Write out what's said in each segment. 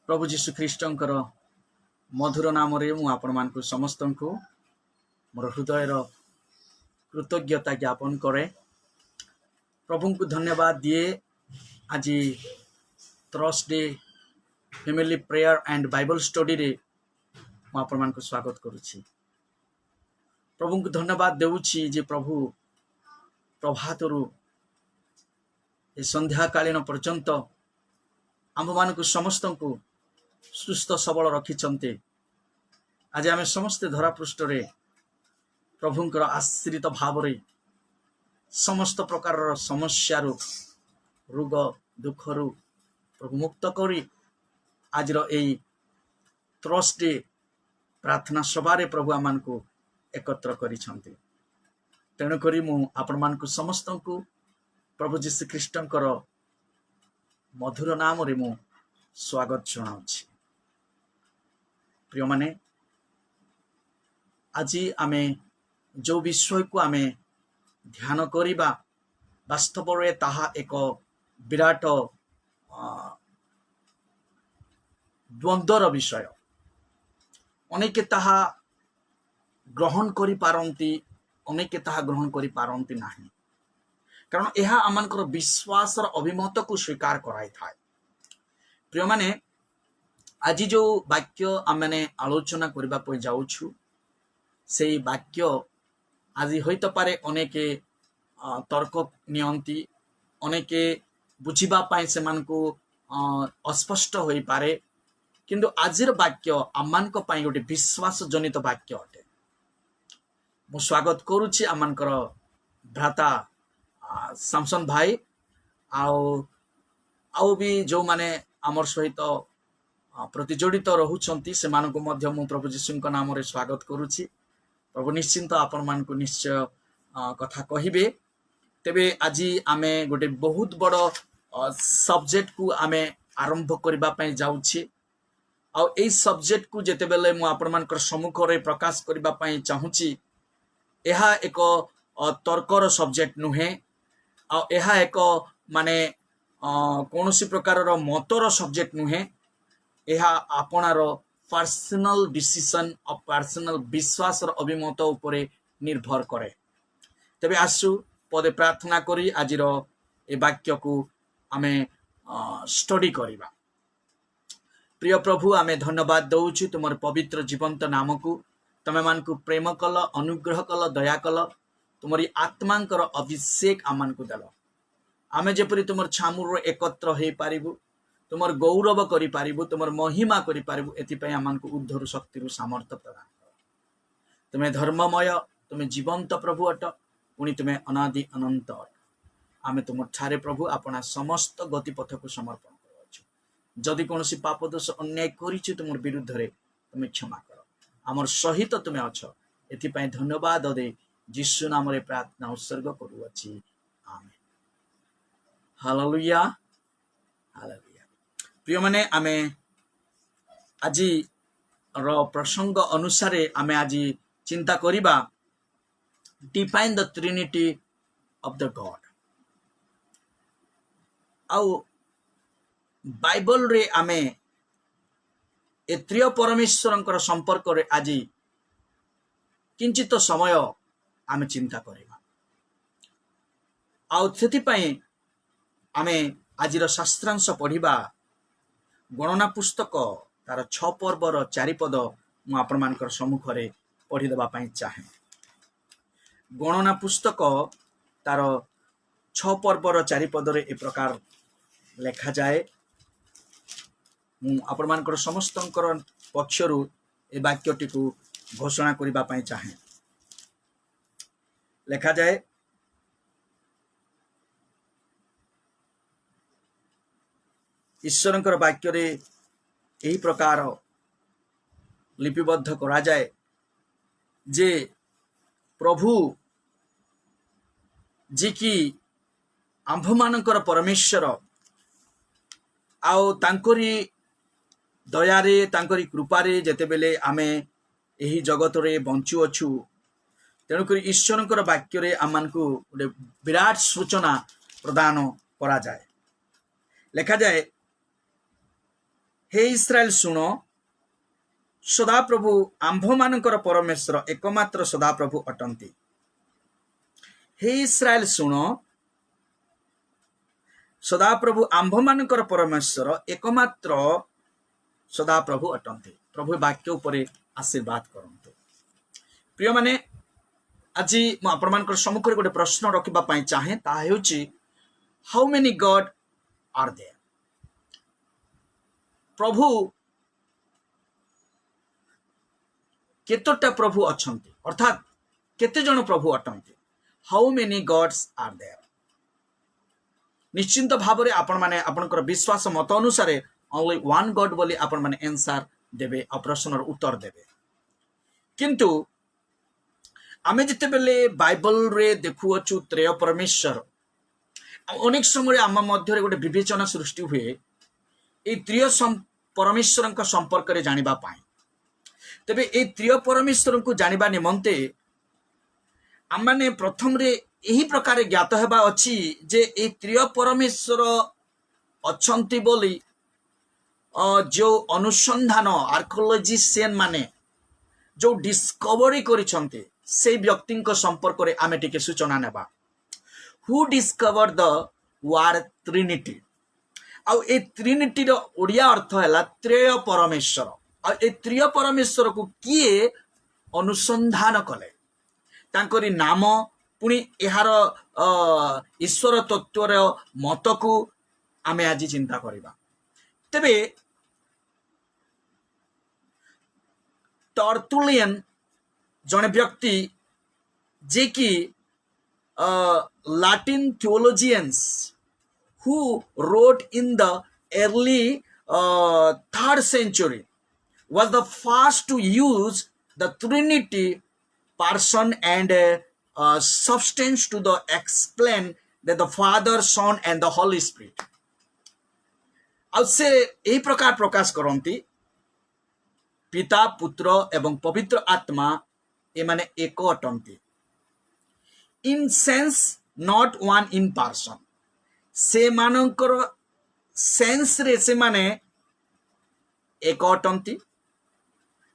प्रभु जीशु ख्रीष्टंकर मधुर नाम रे मु आपण मानकु समस्त को मोर हृदयर कृतज्ञता ज्ञापन करे। प्रभु को धन्यवाद दिए। आज Thursday family prayer and Bible study रे मु आपण मानकु स्वागत करूछि। प्रभु को धन्यवाद देउछि जे प्रभु प्रभातरु ए संध्या कालीन पर्यंत आम मानकु समस्त को सुस्थ सबल रखिछन्ते। आज आम समस्ते धरा पृष्ठ रे प्रभुंकर आश्रित भाव रे समस्त प्रकार समस्या रोग दुख रु प्रभु मुक्त करी आज थर्सडे प्रार्थना सभा रे प्रभु आमान को एकत्र करिछन्ते। तेणु करी मु आपण मानकु समस्त को प्रभु जीशु ख्रीष्टंकर मधुर नाम रे मु स्वागत जनाउछि। प्रिय माने आज आमे जो विषय को आमे ध्यान करिबा वास्तव रे ताहा एक विराट द्वंद्वर विषय। अनेके ताहा ग्रहण करि पारंती, अनेके ताहा ग्रहण करि पारंती नाही, कारण यह आमनकर विश्वास अभिमत को स्वीकार कराई थाए। प्रिय माने आज जो वाक्य आमने आलोचना करबा पय जाउछु से वाक्य आज होइत पारे अनेके तर्क नियंती, अनेके बुझिबा पाए से मानको अस्पष्ट होई पारे, किंतु आजिर वाक्य आमानक पाए गोटे विश्वास जनित वाक्य अटे। मु स्वागत करूछि आमानकर भ्राता सामसन भाई आउ भी जो माने आमर सहित प्रतिजोड़ित रहुछंती से मानको मध्य मु प्रभु जीशुଙ୍କ नाम रे स्वागत करूछि। प्रभु निश्चिंत आपण मान को निश्चय कथा कहिबे। तेबे आज आमे गोटे बहुत बड़ सब्जेक्ट को आमे आरंभ करबा पय जाउछि। आ एई सब्जेक्ट को जेते बेले मु आपण मानकर सम्मुख रे प्रकाश करबा पय चाहूछि, एहा एक तर्कर सब्जेक्ट नुहे, आ एहा एक माने कोनोसी प्रकार रो मतर सब्जेक्ट नुहे। एहा आपनार पर्सनल डिसीजन और पर्सनल विश्वास अभिमत उपरे निर्भर करे। तबे आसु पदे प्रार्थना करी आज ए वाक्य को आमे स्टडी करिबा। प्रिय प्रभु आमे धन्यवाद दउछु तुमर पवित्र जीवंत नाम को। तमे मान को प्रेम कल, अनुग्रह कल, दया कल, तुमरी आत्मांकर अभिषेक आमान को दल। आमे जेपरि तुमर छामुर एकत्र हे पारिबु, तुमर गौरव करि पारिबु, तुमर महिमा करि पारिबु, एति पय आमान को उद्धर शक्ति रु सामर्थ्य प्रदान कर। तुमे धर्ममय, तुमे जीवंत प्रभु अट, पुनि तुमे अनादि अनंत अट। आमे तुमर ठारे प्रभु अपना समस्त गतिपथ को समर्पण करछु। जदि कोनोसी पाप दोष अन्याय करिछु तुमर विरुद्ध रे तुमे क्षमा कर। आमर सहित तुमे अछ, एति पय धन्यवाद दे यीशु नाम रे प्रार्थना उत्सर्ग करूअछि। आमेन। Hallelujah hallelujah. प्रिय माने आमे आज प्रसंग अनुसार आमे आज चिंता करिबा define the trinity of the God. आउ बाइबल रे आमे ए त्रिय परमेश्वरंकर संपर्क रे आज किंचित समय आमे चिंता करिबा। आउ सेति पय आमे आज शास्त्रांश पढ़िबा गणना पुस्तक तार 6 पर्वर 4 पद मु आपण मानकर सम्मुख रे पढ़ी देबा पय चाहे। गणना पुस्तक तार 6 पर्वर 4 पद रे ए प्रकार लेखा जाए। मु आपण मानकर समस्तंकर पक्षरु ए वाक्यटी को घोषणा करिबा पय चाहे। लेखा जाए, ईश्वरंकर वाक्य रे यही प्रकार लिपिबद्ध करा जाए जे प्रभु जी की आंभ मानकर परमेश्वर आउ तांकरी दयारे तांकरी कृपारे जेते बेले आमे यही जगत रे बंचु अछु, तेणुक ईश्वरंकर वाक्य रे आमान को गोटे विराट सूचना प्रदान करा जाए। लेखा जाए, हे इस्राएल शुण सदाप्रभु आंभମାନଙ୍କର परमेश्वर एकमात्र सदाप्रभु अटंती। हे इस्राएल शुण सदाप्रभु आंभମାନଙ୍କର परमेश्वर एकमात्र सदाप्रभु अटंती। प्रभु वाक्य उपरे आशीर्वाद करंतु। प्रिय माने आज मु आपनकर सम्मुख रे गोटे प्रश्न रखिबा पई चाहे ता हेउची how many god are there. प्रभु केतोटा प्रभु अछंती अर्थात केते जन प्रभु अटंती। How many gods are there. निश्चिंत भाव में आपण माने आपनकर विश्वास मत अनुसार ओनली वन गॉड बोली आपण माने आंसर देबे आ प्रश्नर उत्तर देबे। किंतु आमे जिते बेले बाइबल रे देखु अछु त्रय परमेश्वर अनेक समय आम मध्य गोटे विवेचना सृष्टि हुए ए त्रय परमेश्वर संपर्क रे जानिबा पाई। तेबे ए त्रय परमेश्वर को जानिबा निमंते आमने प्रथम रे यही प्रकार ज्ञात हेबा अछि जे ए त्रय परमेश्वर अछंती बोली जो अनुसंधान आर्कियोलॉजिशियन माने जो डिस्कवरी करिसंती से व्यक्ति संपर्क रे आमे टिके सूचना नेबा। Who discover the word trinity. आउ ए ट्रिनिटी रो ओडिया अर्थ हैला त्रय परमेश्वर। आ ए त्रय परमेश्वर को किए अनुसंधान कले तांकरी नाम पुणी एहार ईश्वर तत्वर मत को आमे आज चिंता करिबा। तेबे टर्टुलियन जने व्यक्ति जे कि Latin theologians who wrote in the early 3rd century was the first to use the Trinity person and substance to the explain that the Father, Son and the Holy Spirit। अब से यही प्रकार प्रकाश करती पिता पुत्र एवं पवित्र आत्मा ए माने एक अटंती। In sense not one in person. से मानकर सेंस रे से माने एक अटंती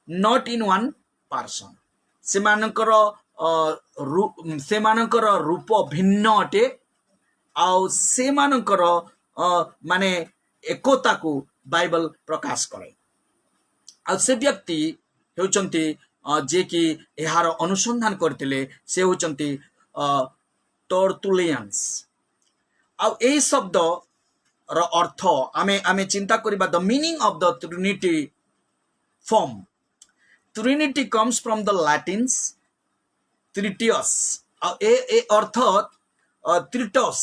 नॉट इन वन पर्सन। से मानकर रूप भिन्न अटे आउ से मानकर माने एकता को बाइबल प्रकाश करे। आ से व्यक्ति होचंती जे कि एहार अनुसंधान करथिले से होचंती टर्टुलियंस। आ एही शब्द रो अर्थ आमे चिंता करिबा the meaning of the trinity form. Trinity comes from the Latins ट्रिटियस। आ ए अर्थ त्रिटस।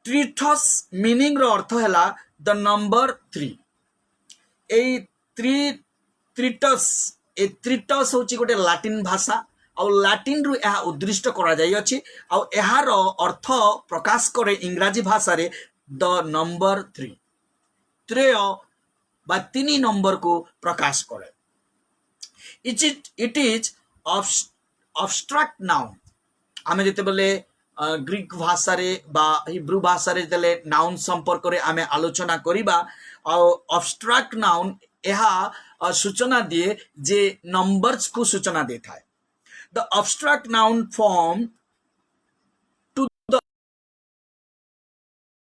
त्रिटस मीनिंग रो अर्थ हैला द नंबर 3। ए त्रिटस ए त्रिटस होची गोटे लैटिन भाषा और लैटिन रु यह उद्दिष्ट करा जाई अछि और एहार अर्थ प्रकाश करे इंग्राजी भाषा रे द नंबर 3। त्रय बा 3 नंबर को प्रकाश करे। It is abstract noun. आमे जते बेले ग्रीक भाषा रे बा हिब्रू भाषा रे देले नाउन संपर्क रे आमे आलोचना करिबा और अब्स्ट्रैक्ट नाउन यह सूचना दिए जे नंबर्स को सूचना देता है। The abstract noun form to the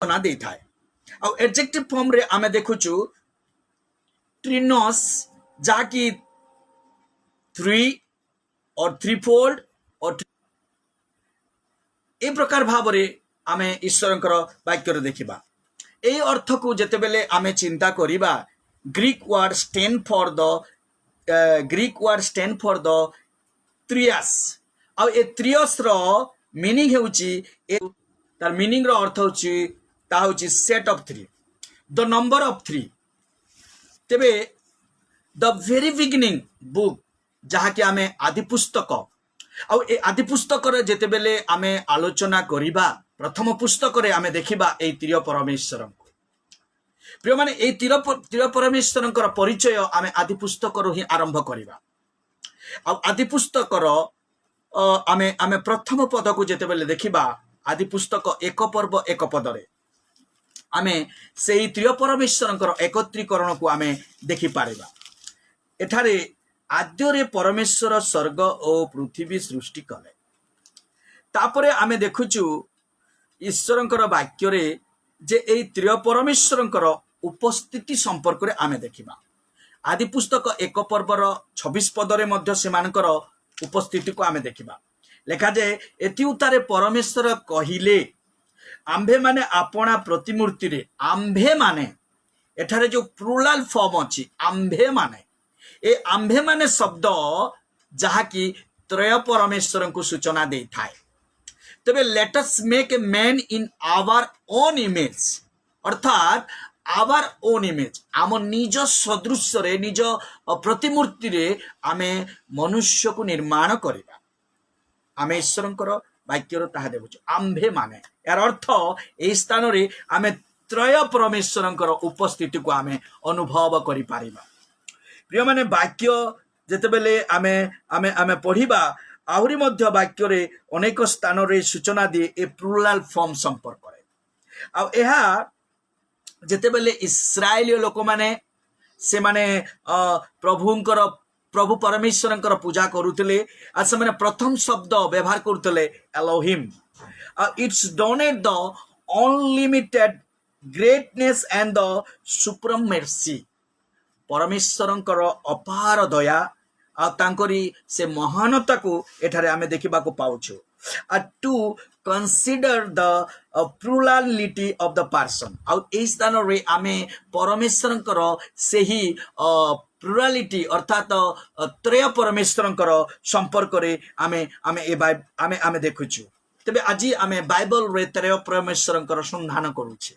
सूचना देता है। और एडजेक्टिव फॉर्म रे आमे देखुचु ट्रिनोस जाकी 3 और थ्रीफोल्ड और ए प्रकार भाव रे आमे ईश्वरंकर वाक्य रे देखिबा। ए अर्थ को जेते बेले आमे चिंता करिबा Greek word stand for the त्रियास। आ ए त्रियस रो मीनिंग हेउची तार मीनिंग रो अर्थ होची ता होची set of 3 the number of 3। तेबे द वेरी बिगिनिंग बुक जहा कि आमे आदि पुस्तक आ ए आदि पुस्तक रे जेते बेले आमे आलोचना करिबा प्रथम पुस्तक रे आमे देखिबा ए तिर परमेश्वर को। प्रिय माने ए तिर परमेश्वर परिचय आमे आदि पुस्तक रो ही आरंभ करिबा। आ आदि पुस्तक रो आमे प्रथम पद को जेते बेले देखिबा आदि पुस्तक 1 पर्व 1 पद रे आमे सेही त्रिय परमेश्वरंकर एकत्रीकरण को आमे देखि पारिबा। एठारे आद्यरे परमेश्वर स्वर्ग और पृथ्वी सृष्टि कले। तापरे आमे देखुचु ईश्वरंकर वाक्य रे जे एई त्रिय परमेश्वरंकर उपस्थिति संपर्क रे आमे देखिबा। आदि पुस्तक 1 पर्वर 26 पदरे मध्य सेमानकर उपस्थिति को आमे देखिबा। लेखा जे एति उतारे परमेश्वर कहिले आंभे माने आपणा प्रतिमूर्ति रे, आंभे माने एठारे जो प्लुराल फॉर्म अछि आंभे माने, ए आंभे माने शब्द जहा कि त्रय परमेश्वर को सूचना दे थाए। तबे let us make a man in our own image, अर्थात आवर ओन इमेज, आम निज सदृश रे निज प्रतिमूर्ति रे आमे मनुष्य को निर्माण करिबा। आमे ईश्वरंकर वाक्यर ताहा देबुछु आंभे माने, यार अर्थ ए स्थान रे आमे त्रय परमेश्वरंकर उपस्थिति को आमे अनुभव करि पारिबा। प्रिय माने वाक्य जेतेबेले आमे आमे आमे पढ़िबा आहुरी मध्य वाक्य रे अनेक स्थान रे सूचना दिए ए प्लुराल फॉर्म संपर्क करे। आ एहा जेतेबेले इस्राएली लोक माने से माने प्रभु परमेश्वरंकर पूजा करुतले आ से माने प्रथम शब्द व्यवहार करुतले Elohim. It's denote the unlimited greatness and the supreme mercy, परमेश्वरंकर अपार दया आ तांकरी से महानता को एठारे आमे देखिबा को पाउछु। To consider the plurality of the person, आ ए स्थान रे आमे परमेश्वरंकर सेही प्लुरालिटी अर्थात त्रय परमेश्वरंकर संपर्क रे आमे आमे ए आमे आमे देखुछु। तबे आज आमे बाइबल रे त्रय परमेश्वरंकर संधान करूछे।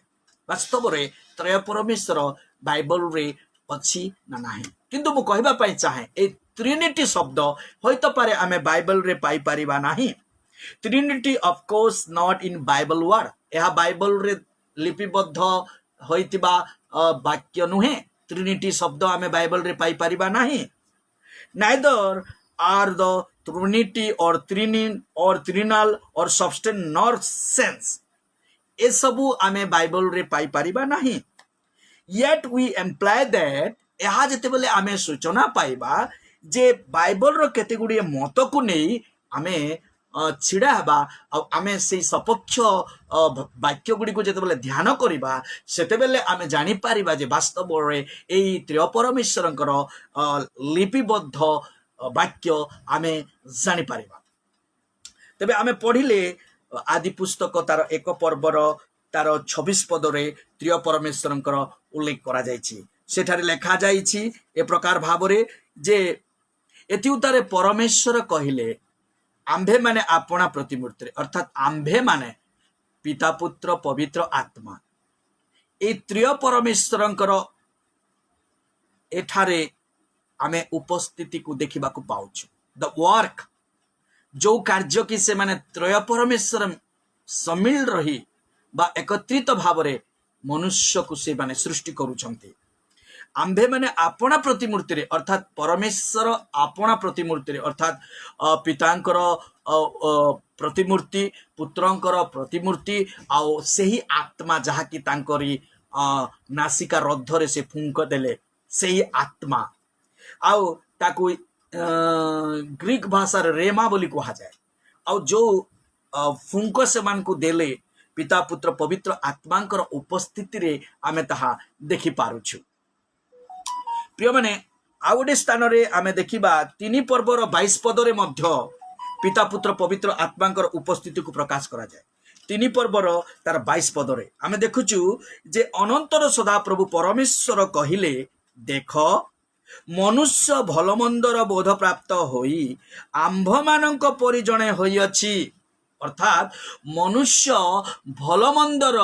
वास्तव रे त्रय परमेश्वर बाइबल रे अछि ना नाही, किंतु मु कहबा पई चाहे ए ट्रिनिटी शब्द होइतो पारे आमे बाइबल रे पाई परिबा नाही। Trinity of course not in Bible word, एहा बाइबल रे लिपिबद्ध होइतिबा वाक्य नुहे। ट्रिनिटी शब्द आमे बाइबल रे पाई परिबा नाही। नाइदर आर द ट्रिनिटी और ट्रिनिन और ट्रिनल और सबस्टेंस नॉर सेंस, ए सबु आमे बाइबल रे पाई परिबा नाही। Yet we imply that एहा जेतेबेले आमे सूचना पाइबा जे बाइबल रो केते गुडी मत को नहीं आमे छिड़ा हबा आ आमे से सपक्ष वाक्य गुडी को जेतेबेले ध्यान करिबा सेतेबेले आमे जानि पारिबा जे वास्तव रे एई त्रय परमेश्वरंकर लिपिबद्ध वाक्य आमे जानि पारिबा। तबे आमे पढ़िले आदि पुस्तक तार 1 पर्वर तार 26 पदरे त्रय परमेश्वरंकर उल्लेख करा जायछि। सेठारे लेखा जायछि ए प्रकार भावरे जे एति उतारे परमेश्वर कहिले आंभे माने आपणा प्रतिमूर्ति, अर्थात आंभे माने पिता पुत्र पवित्र आत्मा, ए त्रय परमेश्वरंकर एठारे आमे उपस्थिति को देखिबा को पाउछु। द वर्क, जो कार्य कि से माने त्रय परमेश्वर समिल रही बा एकत्रित भावरे मनुष्य को से माने सृष्टि करूछंती। आंभे माने आपणा प्रतिमूर्ति रे, अर्थात परमेश्वर आपणा प्रतिमूर्ति रे, अर्थात पितांकर प्रतिमूर्ति, पुत्रंकर प्रतिमूर्ति आ सेही आत्मा जहा कि तांकरी नासिका रद्धरे से फुंक देले सेही आत्मा आ ताकू ग्रीक भाषा रेमा बोली कहा जाए। आ जो फुंक से मान को देले पिता पुत्र पवित्र आत्मांकर उपस्थिति रे आमे ताहा देखि पारुछु। प्रिय माने आ गोटे स्थान रे आमे देखिबा 3 पर्वर 22 पदरे मध्य पिता पुत्र पवित्र आत्मांकर उपस्थिति को प्रकाश करा जाए। 3 पर्वर तार 22 पदरे आमे देखुछु जे अनंतर सदा प्रभु परमेश्वर कहिले, देख मनुष्य भलमंदर बोध प्राप्त होई आंभ मानक परि जणे होई अछि, अर्थात मनुष्य भलमंदर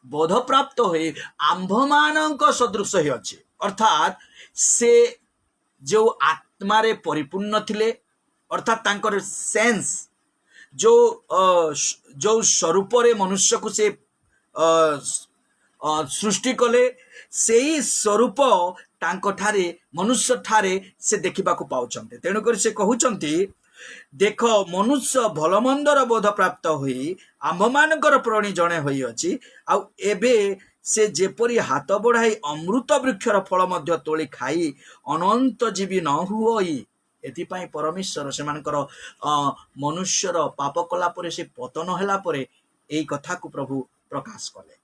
बोध प्राप्त होई आंभ मानक सदृश होई अछि, अर्थात से जो आत्मा रे परिपूर्ण थिले, अर्थात तांकर सेंस जो स्वरूप रे मनुष्य को से सृष्टि कले सेही स्वरूप तांको ठारे मनुष्य ठारे से देखिबा को पाउछन्ते। तेणु कर से कहउछन्ती, देख मनुष्य भलमंदर बोध प्राप्त होई आंभ मानकर प्राणी जणे होई अछि। आ एबे से जेपरी हाथ बढ़ाई अमृत वृक्षर फल मध्य तोली खाई अनंत जीवी न हुई एथिपाई परमेश्वर से मनुष्यर पाप कला परे से पतन होला परे एई कथा को प्रभु प्रकाश कले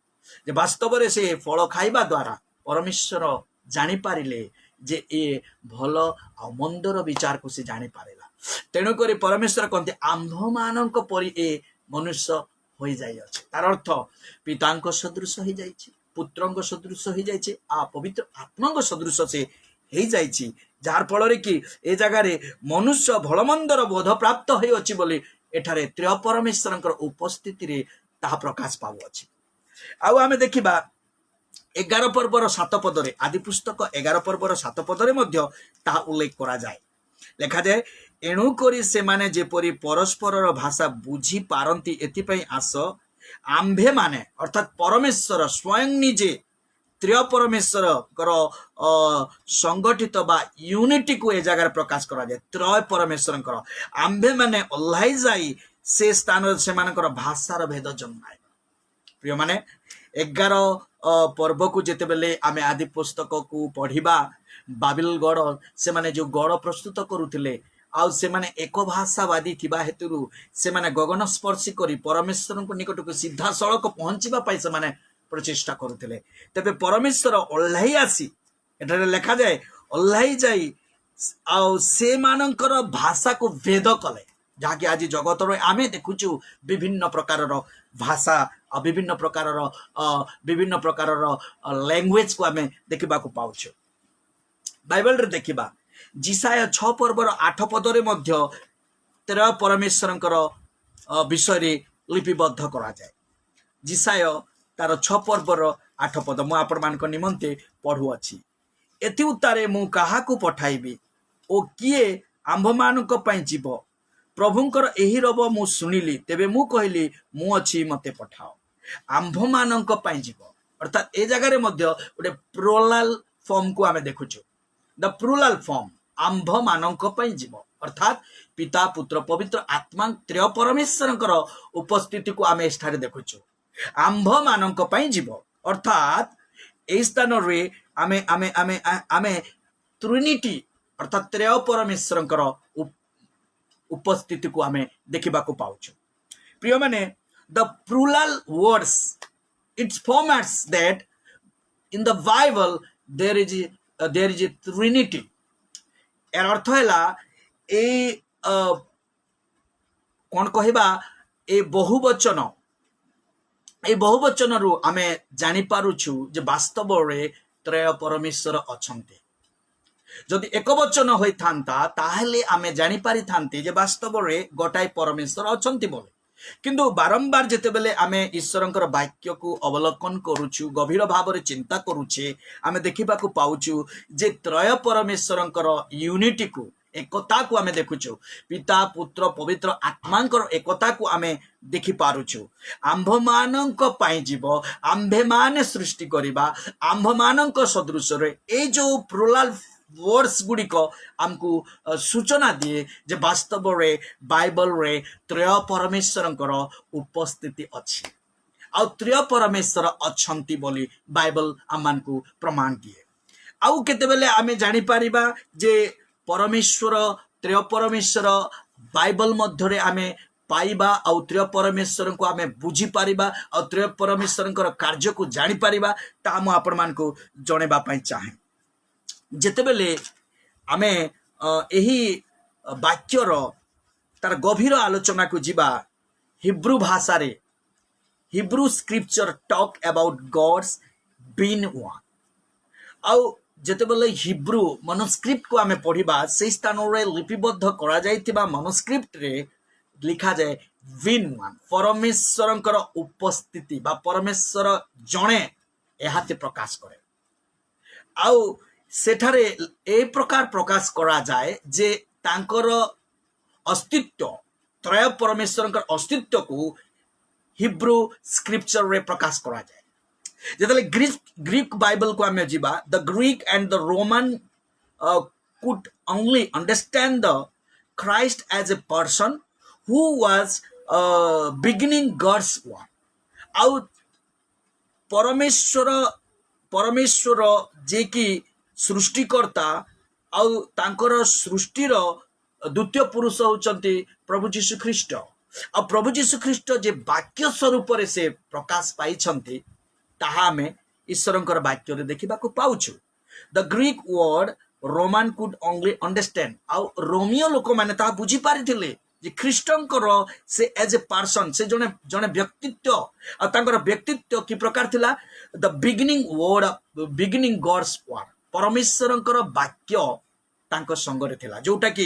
जे वास्तव में से फल खाइबा द्वारा परमेश्वर जानी पारिले जे ए भल आ मंदर विचार को से जानी पारेला तेणुक परमेश्वर कहते आंभ मानक परी ए मनुष्य हो जाई अछि तार अर्थ पितांक सदृश हो जाई पुत्रंक सदृश हो जाई आ पवित्र आत्मांक सदृश से हो जाई जार फल कि ए जगार मनुष्य भलमंदर बोध प्राप्त हो अछि बोली एठारे त्रय परमेश्वर उपस्थिति रे ताहा प्रकाश पाउअछि। आउ आमे देखिबा 11 पर्वर 7 पदरे आदि पुस्तक 11 पर्वर 7 पदरे मध्य ताहा उल्लेख करा जाए लेखा जाए एणु करी से माने जेपरी परस्पर भाषा बुझी पारंती एथिपई आस आंभे माने अर्थात परमेश्वर स्वयं निजे त्रय परमेश्वर संगठित बा यूनिटी को ए जगह प्रकाश करा जाए त्रय परमेश्वर आंभे माने ओल्हाई जाई से स्थान से मानकर भाषार भेद जन्माए प्रिय माने 11 पर्व को जेते बेले आमे आदि पुस्तक को पढ़िबा बाबिल गढ़ से माने जो गढ़ प्रस्तुत करुथिले आउ से माने एक भाषावादी थिबा हेतुरु से माने गगन स्पर्शी करी परमेश्वर को निकट को सीधा सड़क पहुंचीबा पाई से माने प्रचेष्टा करुथिले तबे परमेश्वर ओल्हाई आसी एठारे लिखा जाए ओल्हाई जाई आउ से मानकर भाषा को भेद कले जहाँकि आज जगत आमे देखुचु विभिन्न प्रकार भाषा विभिन्न प्रकार लैंग्वेज को आमे देखा पाउछु बाइबल रे देखिबा जिसाया 6 पर्वर 8 पदरे मध्य त्रय परमेश्वरंकर विषय रे लिपिबद्ध करा जाए जिसाय तार 6 पर्वर 8 पद मु आपण मान निमंते पढ़ु अछि एथि उत्तारे मु काहा को पठाइबी ओ किए आंभ मानक पई जीव प्रभुंकर एही रब मु सुनिली तेबे मु कहली मु अछि मते पठाओ आंभ मानक पई जीव अर्थात ए जगह रे मध्य ओडे प्लुरल फॉर्म को आमे देखुछु द प्लुरल फॉर्म आंभ मानक पई जीव अर्थात पिता पुत्र पवित्र आत्मा त्रय परमेश्वरंकर उपस्थिति को आमे एठारे देखुछु आंभ मानक पई जीव अर्थात ए स्थान रे आमे आमे आमे आमे ट्रिनिटी अर्थात त्रय परमेश्वरंकर उपस्थिति को आमे देखिबा को पाउछु प्रिय माने the plural words its formats that in the Bible there is a Trinity एर अर्थ हैला ए कोन कहिबा ए बहुवचन रु आमे जानि पारुछु जे वास्तव रे त्रय परमेश्वर अछंती जदि एक वचन होई थांता ताहले आमे जानि पारि थांती जे वास्तव रे गोटाई परमेश्वर अछंती बोले किंतु बारंबार जेते बेले आमे ईश्वरंकर वाक्य को अवलोकन करूछु गभीर भाव रे चिंता करूछे आमे देखिबा को पाउछु जे त्रय परमेश्वरंकर यूनिटी को एकता को आमे देखुछु पिता पुत्र पवित्र आत्मांकर एकता को आमे देखि पारुछु आंभ मानक पाई जीव आंभे माने सृष्टि करिबा आंभ मानक सदृश रे ए जो प्लुरल वर्ड्स गुड़िक आमको सूचना दिए जे वास्तव रे बाइबल रे त्रय परमेश्वरंकर उपस्थिति अछि आ त्रय परमेश्वर अछंती बोली बाइबल आमान को प्रमाण दिए आउ केते बेले आमे जानि पारिबा जे परमेश्वर त्रय परमेश्वर बाइबल मध्य रे आमे पाइबा आ त्रय परमेश्वर को आमे बुझी पारिबा आ त्रय परमेश्वरंकर कार्य को जानि पारिबा ता म आपण मान को जणेबा पई चाहे जेते बेले आमे एही वाक्यर तार गभीर आलोचना को जीवा हिब्रू भाषा रे Hebrew scripture talk about God's being one आउ जेते बेले हिब्रू मनुस्क्रिप्ट को आमे पढ़िबा से स्थान रे लिपिबद्ध करा जायतिबा मनुस्क्रिप्ट रे लिखा जाए बीइंग वन परमेश्वरंकर उपस्थिति बा परमेश्वर जणे एहाते प्रकाश करे आउ सेठारे ए प्रकार प्रकाश करा जाए जे तांकर अस्तित्व त्रय परमेश्वरंकर अस्तित्व को हिब्रू स्क्रिप्चर रे प्रकाश करा जाए जेतले ग्रीक बाइबल को आमे जीवा the Greek and the Roman could only understand the Christ as a person who was beginning God's work. आउ परमेश्वर परमेश्वर जे कि सृष्टिकर्ता आउ तांकर सृष्टिर द्वितीय पुरुष होचंती प्रभु जीशु ख्रीष्ट आ प्रभु जीशु ख्रीष्ट जे वाक्य स्वरूप से प्रकाश पाई ताहा आमे ईश्वरंकर वाक्य रे देखिबा को पाउछु। The Greek word Roman could only understand आउ रोमियो लोक माने ता बुझी पारिथिले जे ख्रीष्टंकर से एज ए पर्सन से जने जने व्यक्तित्व आ तांकर व्यक्तित्व की प्रकार थिला द बिगिनिंग गॉड्स वर्ड परमेश्वरंकर वाक्य तांको संगरे थिला जोटा कि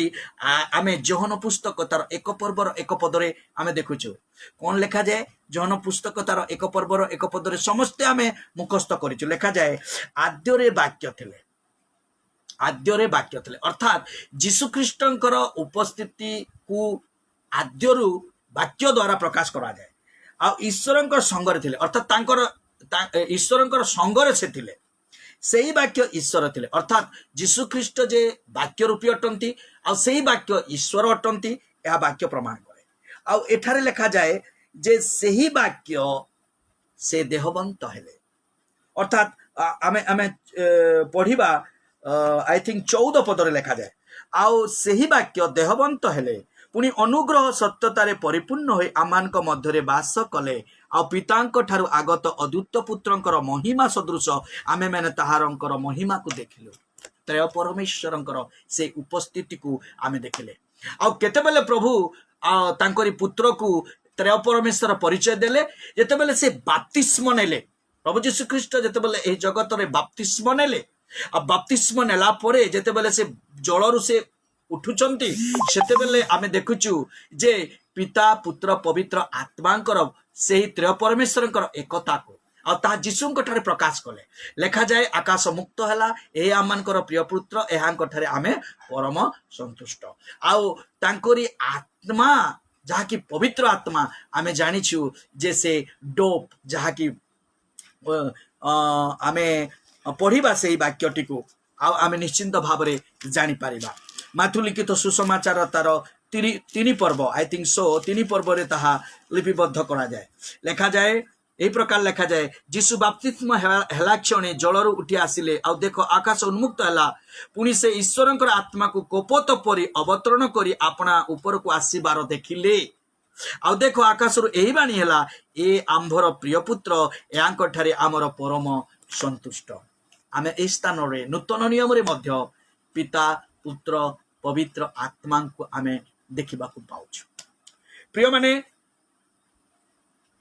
आमे जोहन पुस्तक तार एक पर्वर एक पदरे आमे देखुछु कोन लेखा जाए जोहन पुस्तक तार एक पर्वर एक पदरे समस्त आमे मुखस्त करिछु लेखा जाए आद्यरे वाक्य थिले अर्थात जीशु ख्रीष्टंकर उपस्थिति को आद्यरु वाक्य द्वारा प्रकाश करा जाए आ ईश्वरंकर संगरे थिले अर्थात तांकर ईश्वरंकर संगरे से थिले सेही वाक्य ईश्वर थिले अर्थात जीशु ख्रीष्ट जे वाक्य रूपी अटंती आ सेही वाक्य ईश्वर अटंती या वाक्य प्रमाण करे आ एठारे लेखा जाए जे सेही वाक्य से देहवंत हेले अर्थात आमे आमे पढ़िबा आई थिंक 14 पदरे लेखा जाए आउ सेही वाक्य देहवंत हेले पुणी अनुग्रह सत्यतारे परिपूर्ण होई आमानक मध्यरे वास कले आ पितांक ठारु आगत अद्भुत पुत्रंकर महिमा सदृश आमे माने ताहारंकर महिमा को देखिलु त्रय परमेश्वरंकर से उपस्थिति को आमे देखिले आ केतेबेले प्रभु तांकरी पुत्र को त्रय परमेश्वर परिचय देले जेतेबेले से बाप्तिस्म नेले प्रभु जीशु ख्रीष्ट जेतेबेले एही जगत रे बाप्तिस्म नेले आ बाप्तिस्म नेला परे जेतेबेले से जळरु से उठुचंती सेतेबेले आमे देखुचु जे पिता पुत्र पवित्र आत्मांकर सेही त्रय परमेश्वरंकर एकता को आ ता जीशुंक ठारे प्रकाश कले लेखा जाए आकाश मुक्त हला ए आमानकर प्रिय पुत्र एहांक ठारे आमे परम संतुष्ट आउ तांकरी आत्मा जहा कि पवित्र आत्मा आमे जानिछु जे से डोप जहा कि आमे पढ़िबा सेही वाक्यटी को आमे निश्चिंत भाबरे जानि पारिबा माथु लिखित सुसमाचार तार तीन पर्व आई थिंक सो तीन पर्व रे ताहा लिपिबद्ध करा जाए लेखा जाए एही प्रकार लेखा जाए जीशु बाप्तिस्म हेला क्षणे जलरु उठी आसिले आ देखो आकाश उन्मुक्त हला पुणी से ईश्वरंकर आत्मा को कोपत परि अवतरण करी आपना ऊपर को आसीबार देखिले आ देखो आकाश रु एही बाणी हला ए आंभर प्रिय पुत्र यांक ठारे आमर परम संतुष्ट आमे ए स्थान रे नूतन नियम रे मध्य पिता पुत्र पवित्र आत्मा को आमे देखिबा को पाउछु प्रिय माने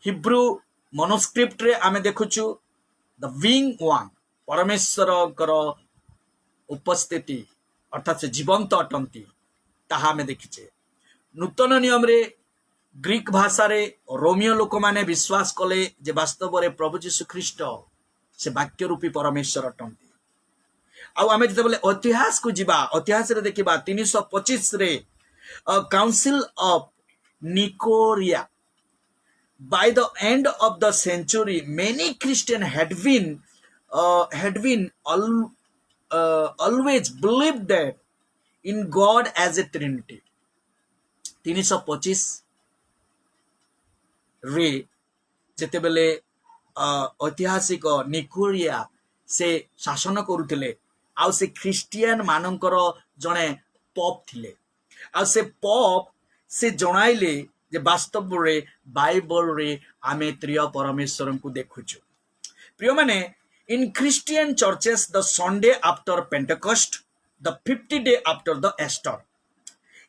हिब्रू मनोस्क्रिप्ट रे आमे देखुछु द विंग वन परमेश्वरकर उपस्थिति अर्थात से जीवंत अटंती ताहा आमे देखिचे नूतन नियम रे ग्रीक भाषा रे रोमियो लोक माने विश्वास कले जे वास्तव रे प्रभु जीशु ख्रीष्ट से वाक्य रूपी परमेश्वर अटंती आउ आमे जते बोले इतिहास को जीवा इतिहास रे देखिबा 325 रे council of Nicaea by the end of the century many Christians had been always believed that in God as a Trinity 325 रे जेते बेले ऐतिहासिक निकोरिया से शासन करुथिले आ से ख्रिस्टियन मानकर जने पॉप थिले आ से पॉप से जणाइले जे वास्तव रे बाइबल रे आमे त्रिय परमेश्वर को देखुछु प्रिय माने in Christian churches the Sunday after Pentecost the 50 day after the Easter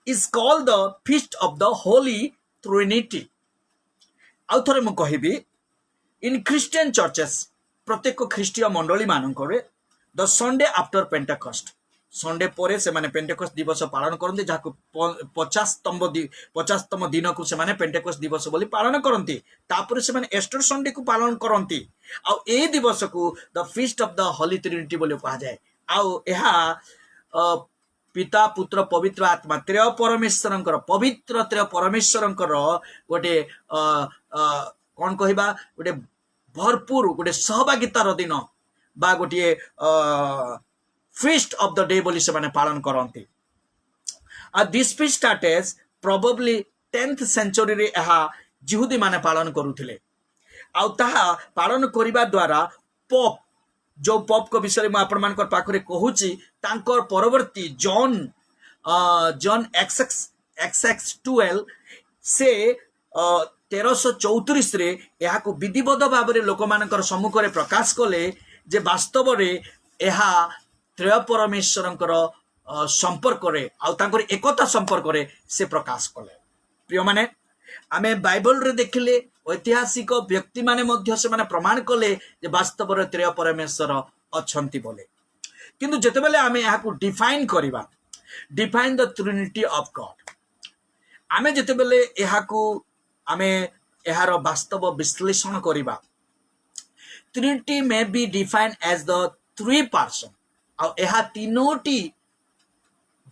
is called the feast of the Holy Trinity आउ थरे म कहिबी इन क्रिश्चियन चर्चेस प्रत्येक ख्रिस्टीय मंडली मानक रे the Sunday after Pentecost Sunday परे से माने पेंटेकोस्ट दिवस पालन करते जहाँ 50तम दिन को से माने पेंटेकोस्ट दिवस बोली पालन करती तापर से माने एस्टर संडे को पालन करती आ ए दिवस को the feast of the Holy Trinity बोली कहा जाए आउ एहा पिता पुत्र पवित्र आत्मा त्रय परमेश्वरंकर पवित्र त्रय परमेश्वरंकर गोटे कौन कहबा गोटे भरपूर गोटे सहभागितार दिन बा गोटे feast of the day बोली से माने पालन करती this feast started probably 10th century रे एहा जिहुदी माने पालन करुथिले आउ ताहा पालन करिबा द्वारा पोप जो पोप को विषय में आपण मान पाखरे कहूची तांकर परवर्ती जॉन जॉन एक्स 12 से 1334 रे यहाँ को विधिबद्ध भाव में लोक मान सम्मुख में प्रकाश कले जे वास्तव रे यहा त्रय परमेश्वर संपर्क रे आउ तांकर एकता संपर्क रे से प्रकाश कले। प्रिय माने आमे बाइबल रे देखिले ऐतिहासिक व्यक्ति माने मध्य से माने प्रमाण कले जे वास्तव रे त्रय परमेश्वर अछंती बोले किंतु जेतेबेले आमे यहाँ को डिफाइन करिबा define the trinity of God आमे जेतेबेले यहाँ को आमे एहार वास्तव विश्लेषण करिबा trinity may be define as the three person आ एहा तीनोटी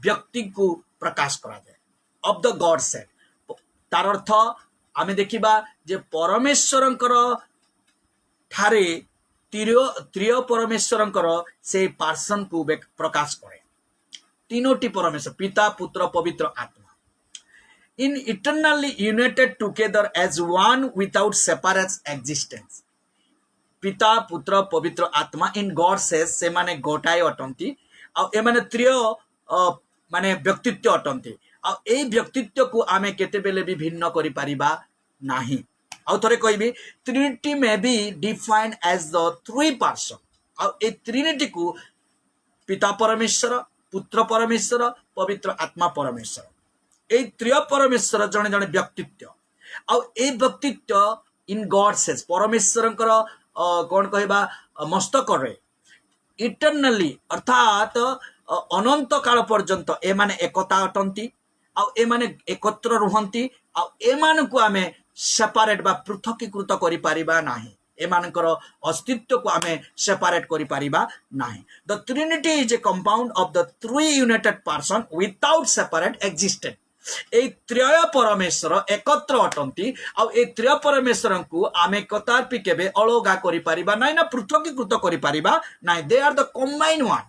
व्यक्ति को प्रकाश करा जाए ऑफ द गॉड सेड तार अर्थ आमे देखिबा जे परमेश्वरंकर ठारे त्रिय परमेश्वरंकर से पर्सन को प्रकाश करे तीनोटी परमेश्वर पिता पुत्र पवित्र आत्मा in eternally united together as one without separate existence पिता पुत्र पवित्र आत्मा इन गॉड सेज से माने गोटाए अटंती आ ए माने त्रिय माने व्यक्तित्व अटंती आ ए व्यक्तित्व को आमे केते बेले भी भिन्न करि परिबा नाही आ थरे कहबी Trinity may be defined as the three person आ ए ट्रिनिटी को पिता परमेश्वर पुत्र परमेश्वर पवित्र आत्मा परमेश्वर ए त्रिय परमेश्वर जने जने व्यक्तित्व आ ए व्यक्तित्व इन गॉड सेज परमेश्वरंकर कौन कहबा मस्तक रे इटर्नली अर्थात अनंत काल पर्यंत ए माने एकता अटंती आ ए माने एकत्र रुहंती आ ए मान को आमे सेपरेट बा पृथकीकृत करि परिबा नाही ए मानकर अस्तित्व को आमे सेपरेट करि परिबा नाही the trinity is a compound of the three united person without separate existence ए त्रय परमेश्वर एकत्र अटंती आ ए त्रय परमेश्वर को आमे कतारपि केबे अलगा करि परिबा नाही ना पृथकीकृत करि परिबा नाही they are the combined one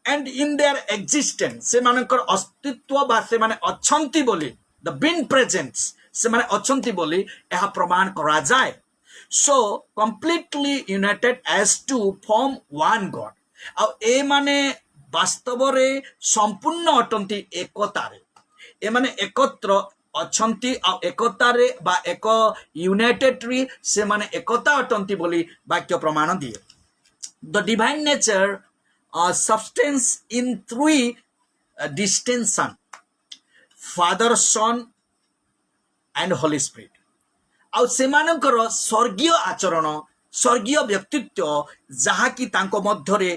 and in their existence से मानकर अस्तित्व बा से माने अछंती बोली द बीन प्रेजेंस से माने अछंती बोली एहा प्रमाण करा जाय so completely united as to form one God आ ए माने वास्तव रे संपूर्ण अटंती एकतारे ए माने एकत्र अछंती आ एकतारे बा एक यूनाइटेड री से माने एकता अटंती बोली वाक्य प्रमाण दिए the divine nature substance in three distinction Father Son and Holy Spirit आ सेमानकर स्वर्गीय आचरण स्वर्गीय व्यक्तित्व जहा कि तांको मध्यरे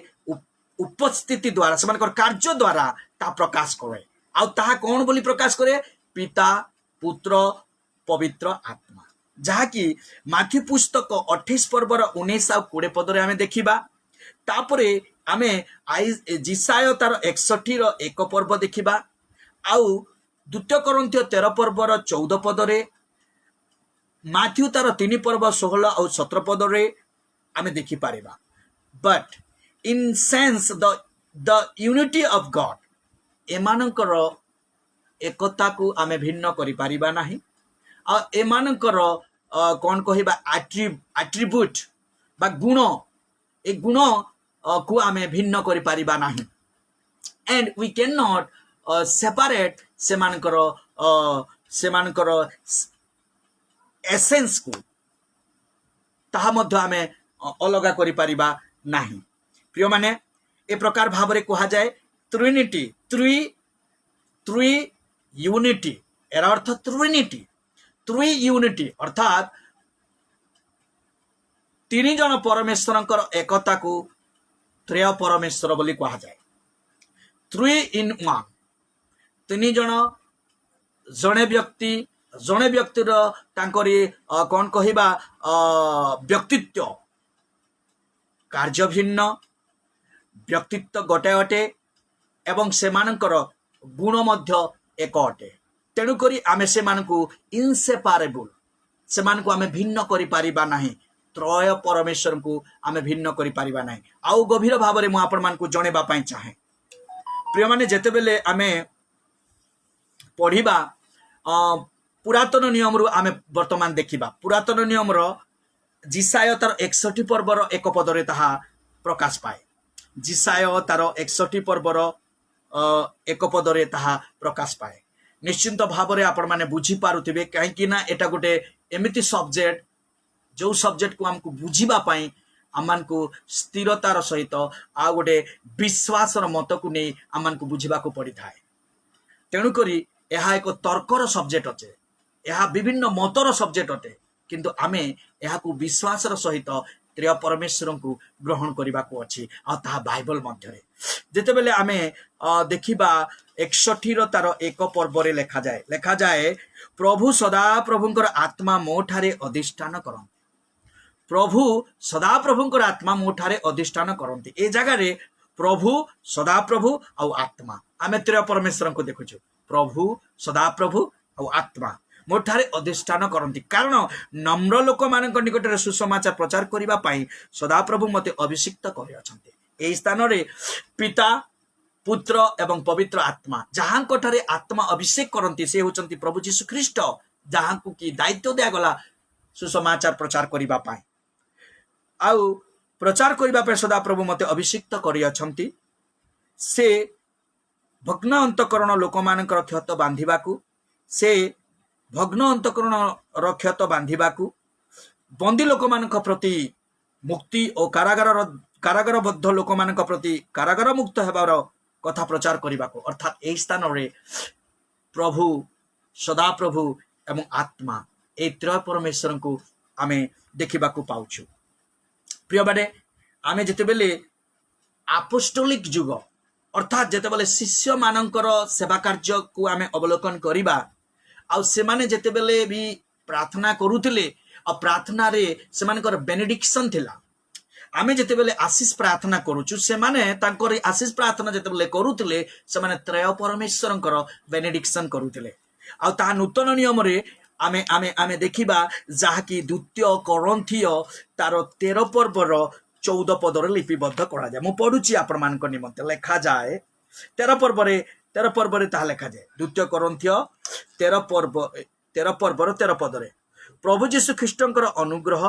उपस्थिति द्वारा सेमानकर कार्य द्वारा ता प्रकाश करे आ ताहा कोन बोली प्रकाश करे पिता पुत्र पवित्र आत्मा जहा कि माथी पुस्तक 28 पर्वर 19 आ 20 पद रे हमें देखिबा तापरे आमे जिसाय तार 61 रो एक पर्व देखिबा आउ द्वितीय कोरिन्थियो 13 पर्वर 14 पद रे माथ्यू तार 3 पर्व 16 और 17 पद रे आमे देखि पारिबा but in sense the unity of God एमानकर एकता को आमे भिन्न करि पारिबा नाही आ एमानकर कोन कहिबा एट्रिब्यूट बा गुण ए गुण को आमे भिन्न करि पारिबा नाही and we can not separate सेमानकर एसेंस को ताहा मध्य आमे अलगा करि पारिबा नाही प्रिय माने ए प्रकार भाव रे कहा जाए ट्रिनिटी थ्री यूनिटी एरा अर्थ ट्रिनिटी थ्री यूनिटी अर्थात तीन जन परमेश्वरंकर एकता को त्रय परमेश्वर बोली कहा जाए थ्री इन वन तीन जन जने व्यक्तिर तांकरी कौन कहिबा व्यक्तित्व कार्य भिन्न व्यक्तित्व गोटे अटे एवं सेमानकर गुण मध्य एक अटे तेणु करी आमे सेमानकु इनसेपारेबल सेमानकु आमे भिन्न करि पारिबा नाही त्रय परमेश्वर को आमे भिन्न करि पारिबा नाही आउ गभीर भाव रे मु आपण मानकु जणेबा पई चाहे प्रिय माने जेते बेले आमे पढिबा पुरातन नियम रु आमे वर्तमान देखिबा पुरातन नियम रो जिसाय तार 61 पर्वर एक पदरे ताहा प्रकाश पाए जिसाय तार 61 पर्वर एक पदरे ताहा प्रकाश पाए निश्चिंत भाव में आपण माने बुझी पारुथिबे कहीं ना एटा गोटे एमिति सब्जेक्ट जो सब्जेक्ट को हमको बुझीबा पाई आमान को स्थिरतार सहित आ गोटे विश्वास मत को नहीं आमान को बुझीबा को पड़ी थाए तेणु करी यह एक तर्कर सब्जेक्ट अटे यह विभिन्न मतर सब्जेक्ट अटे किंतु आमे यह को विश्वास सहित त्रिय परमेश्वर को ग्रहण करने को अच्छी आ बाइबल मध्य जिते बेले आमे देखिबा 61 तार एक पर्व लिखा जाए प्रभु सदा प्रभुंकर आत्मा मो ठारे अधिष्ठान करन प्रभु सदा प्रभुंकर आत्मा मो ठारे अधिष्ठान करती ए जगह प्रभु सदा प्रभु आउ आत्मा आमे त्रिय परमेश्वर को देखुछु प्रभु सदा प्रभु आउ आत्मा मोठारे अधिष्ठान करती कारण नम्र लोक मान निकट में सुसमाचार प्रचार करने सदा प्रभु मते अभिषिक्त कर स्थान रे पिता पुत्र एवं पवित्र आत्मा जहाँ आत्मा अभिषेक करती से होचंती प्रभु जीशु ख्रीष्ट जहाँ को कि दायित्व दिगला सुसमाचार प्रचार करने आउ प्रचार करने सदा प्रभु मते अभिषिक्त कर से भग्न अंतकरण लोक मान क्षत बांधिबा से भग्न अंतकरण क्षत बांधिबा बंदी लोक मान प्रति मुक्ति और कारागारबद्ध लोक मान प्रति कारागार मुक्त होबार कथा प्रचार करने को अर्थात यही स्थान रे प्रभु सदा प्रभु एवं आत्मा ए त्रय परमेश्वर को आमे देखा पाउछु प्रिय बाटे आमे जिते बेले आपोस्टोलिक जुग अर्थात जिते बेले शिष्य मानकर सेवा कार्य को आमे अवलोकन करिबा आउ से माने जिते बेले भी प्रार्थना करुथिले आ प्रार्थना रे से मानकर बेनेडिक्शन थिला आमे जिते बेले आशीष प्रार्थना करूछु से माने तांकर आशीष प्रार्थना जिते बेले करुथिले से माने त्रय परमेश्वरंकर बेनेडिक्शन करुथिले आ ता नूतन नियम रे आमे आमे आमे देखिबा जहा कि द्वितीय कोरिन्थीय तार 13 पर्वर 14 पदर लिपिबद्ध करा जाए मु पढुची आपण मानक निमंते लेखा जाए 13 पर्वरे ताहा लेखा जाए द्वितीय कोरिन्थीय 13 पर्वर 13 पदरे प्रभु जीशु ख्रीष्टंकर अनुग्रह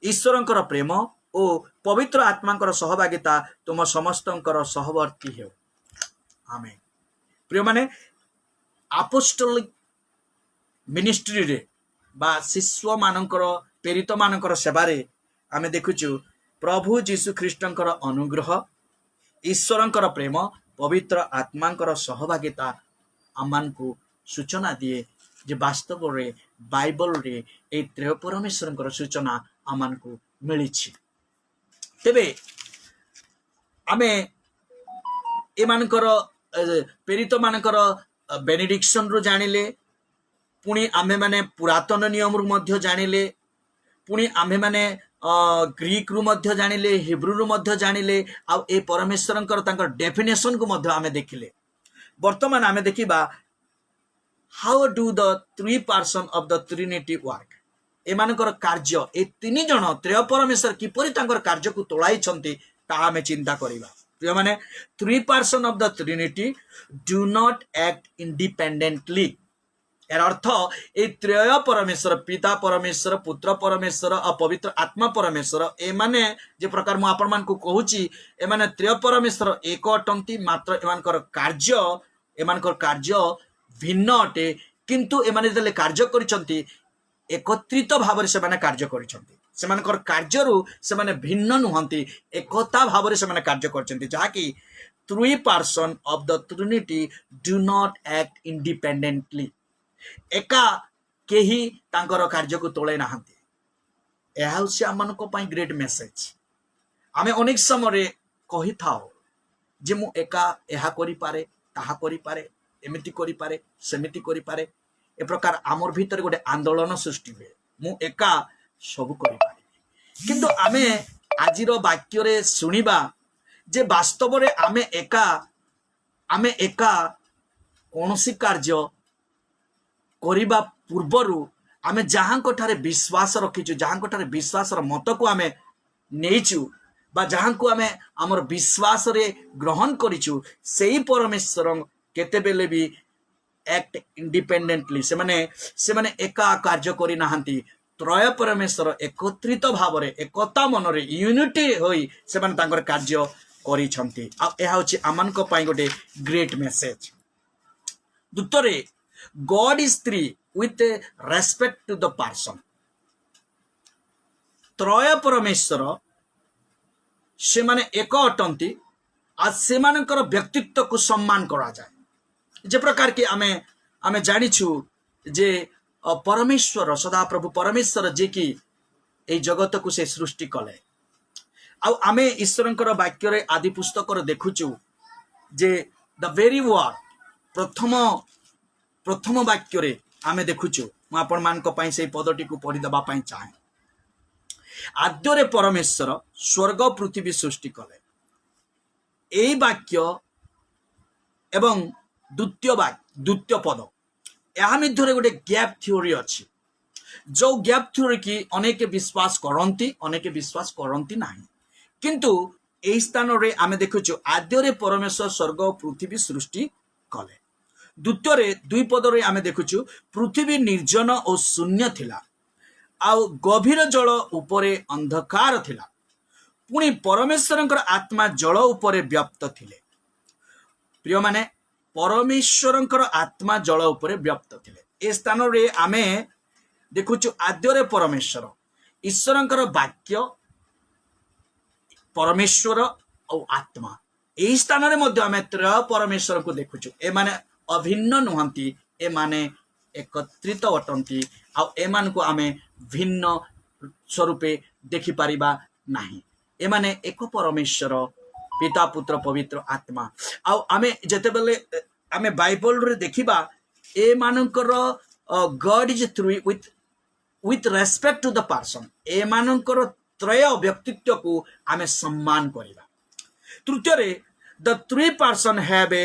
ईश्वरंकर प्रेम और पवित्र आत्मांकर सहभागिता तुम समस्तंकर सहवर्ती हो आमेन प्रिय माने आपोस्टोलिक मिनिस्ट्री रे बा शिष्य मानकर प्रेरित मानकर सेवारे आमे देखुचु प्रभु जीशु ख्रीष्टंकर अनुग्रह ईश्वरंकर प्रेम पवित्र आत्मांकर सहभागिता आमान को सूचना दिए जे वास्तव रे बाइबल रे ए त्रय परमेश्वरंकर सूचना आमान को मिली तेबे आमे ए मानकर प्रेरित मानकर बेनेडिक्शन रो जानिले पुणी आमे माने पुरातन नियम रु मध्य जानिले पुणी आमे माने ग्रीक रु मध्य जानिले हिब्रू रु मध्य जानिले आ ए परमेश्वरंकर तांकर डेफिनेशन को मध्य आमे देखिले वर्तमान आमे देखिबा how do the three person of the trinity work एमानकर कार्य ए तीन जन त्रय परमेश्वर किपरि तांकर कार्य को तोलाई छंती ता आमे चिंता करिबा प्रिय माने three person of the Trinity do not act independently एर अर्थ ए त्रय परमेश्वर पिता परमेश्वर पुत्र परमेश्वर और पवित्र आत्मा परमेश्वर ए माने जे प्रकार मु आपण मान को कहूची ए माने त्रय परमेश्वर एक अटंती मात्र एमानकर कार्य भिन्न अटे किंतु ए माने जले कार्य करिसंती एकत्रित भाव से माने कार्य करिसंती सेमानकर कार्यरु सेमाने भिन्न नुहंती एकता भाव से माने कार्य करचंती जहा कि three person of the Trinity do not act independently एका केही तांकर कार्य को तोले नाहंती एहा होसी आमानको पई ग्रेट मेसेज आमे अनेक समय कहि थाओ जे मु एका एहा करि पारे ताहा करि पारे एमिति करि पारे सेमिति करि पारे ए प्रकार आमर भीतर गोटे आंदोलन सृष्टि हुए मु एका सब करि पारे किंतु आमे आजिर वाक्य रे सुनिबा जे वास्तव रे आमे एका कोनोसी कार्य करिबा पूर्वरु आमे जहां कोठारे विश्वास रखिचु जहां कोठारे विश्वास मत को आमे नेइचु बा जहां को आमे हमर विश्वास रे ग्रहण करिचु सेही परमेश्वर केते बेले भी act independently से माने एका कार्य करी नाहंती त्रय परमेश्वर एकत्रित भाव रे एकता मन रे यूनिटी होई से माने तांकर कार्य करी छंती आ एहा होची आमान को पाई गोटे ग्रेट मेसेज दुतरे God is three with respect to the person त्रय परमेश्वर से माने एक अटंती आज से मानकर व्यक्तित्व को सम्मान करा जाए जे प्रकार की आमे जानिछु जे परमेश्वर सदा प्रभु परमेश्वर जे कि ए जगत को से सृष्टि कले आ आमे ईश्वरंकर वाक्य रे आदि पुस्तक रे देखुछु जे द वेरी वर्ड प्रथम वाक्य रे आमे देखुछु म आपण मान को पई से पदटी को पढि दबा पई चाहे आद्यरे परमेश्वर स्वर्ग पृथ्वी सृष्टि कले एई वाक्य एवं द्वितीय पद या मध्य गोटे गैप थ्योरी अच्छी जो गैप थ्योरी की अनेक विश्वास करती ना किंतु एई स्थान रे आमे देखुछु आद्यरे परमेश्वर स्वर्ग पृथ्वी सृष्टि कले द्वितीय दुई पद रे आमे देखुछु पृथ्वी निर्जन और शून्य थिला आउ गभीर जल उपरे अंधकार थिला पुणी परमेश्वरंकर आत्मा जल उपरे व्याप्त थिले प्रिय माने परमेश्वरंकर आत्मा जल उपरे व्याप्त थिले ए स्थान रे आमे देखुछु आद्यरे परमेश्वर ईश्वरंकर वाक्य परमेश्वर और आत्मा ए स्थान रे मध्ये आमे त्रय परमेश्वर को देखुछु ए माने अभिन्न नुहंती ए माने एकत्रित अटंती आ एमान को आमे भिन्न स्वरूपे देखि पारिबा नाही ए माने एक परमेश्वर पिता पुत्र पवित्र आत्मा आ आमे जते बेले आमे बाइबल रे देखिबा ए मानकर God is three with respect to the person ए मानकर त्रय व्यक्तित्व को आमे सम्मान करिबा तृतीय रे the three person have a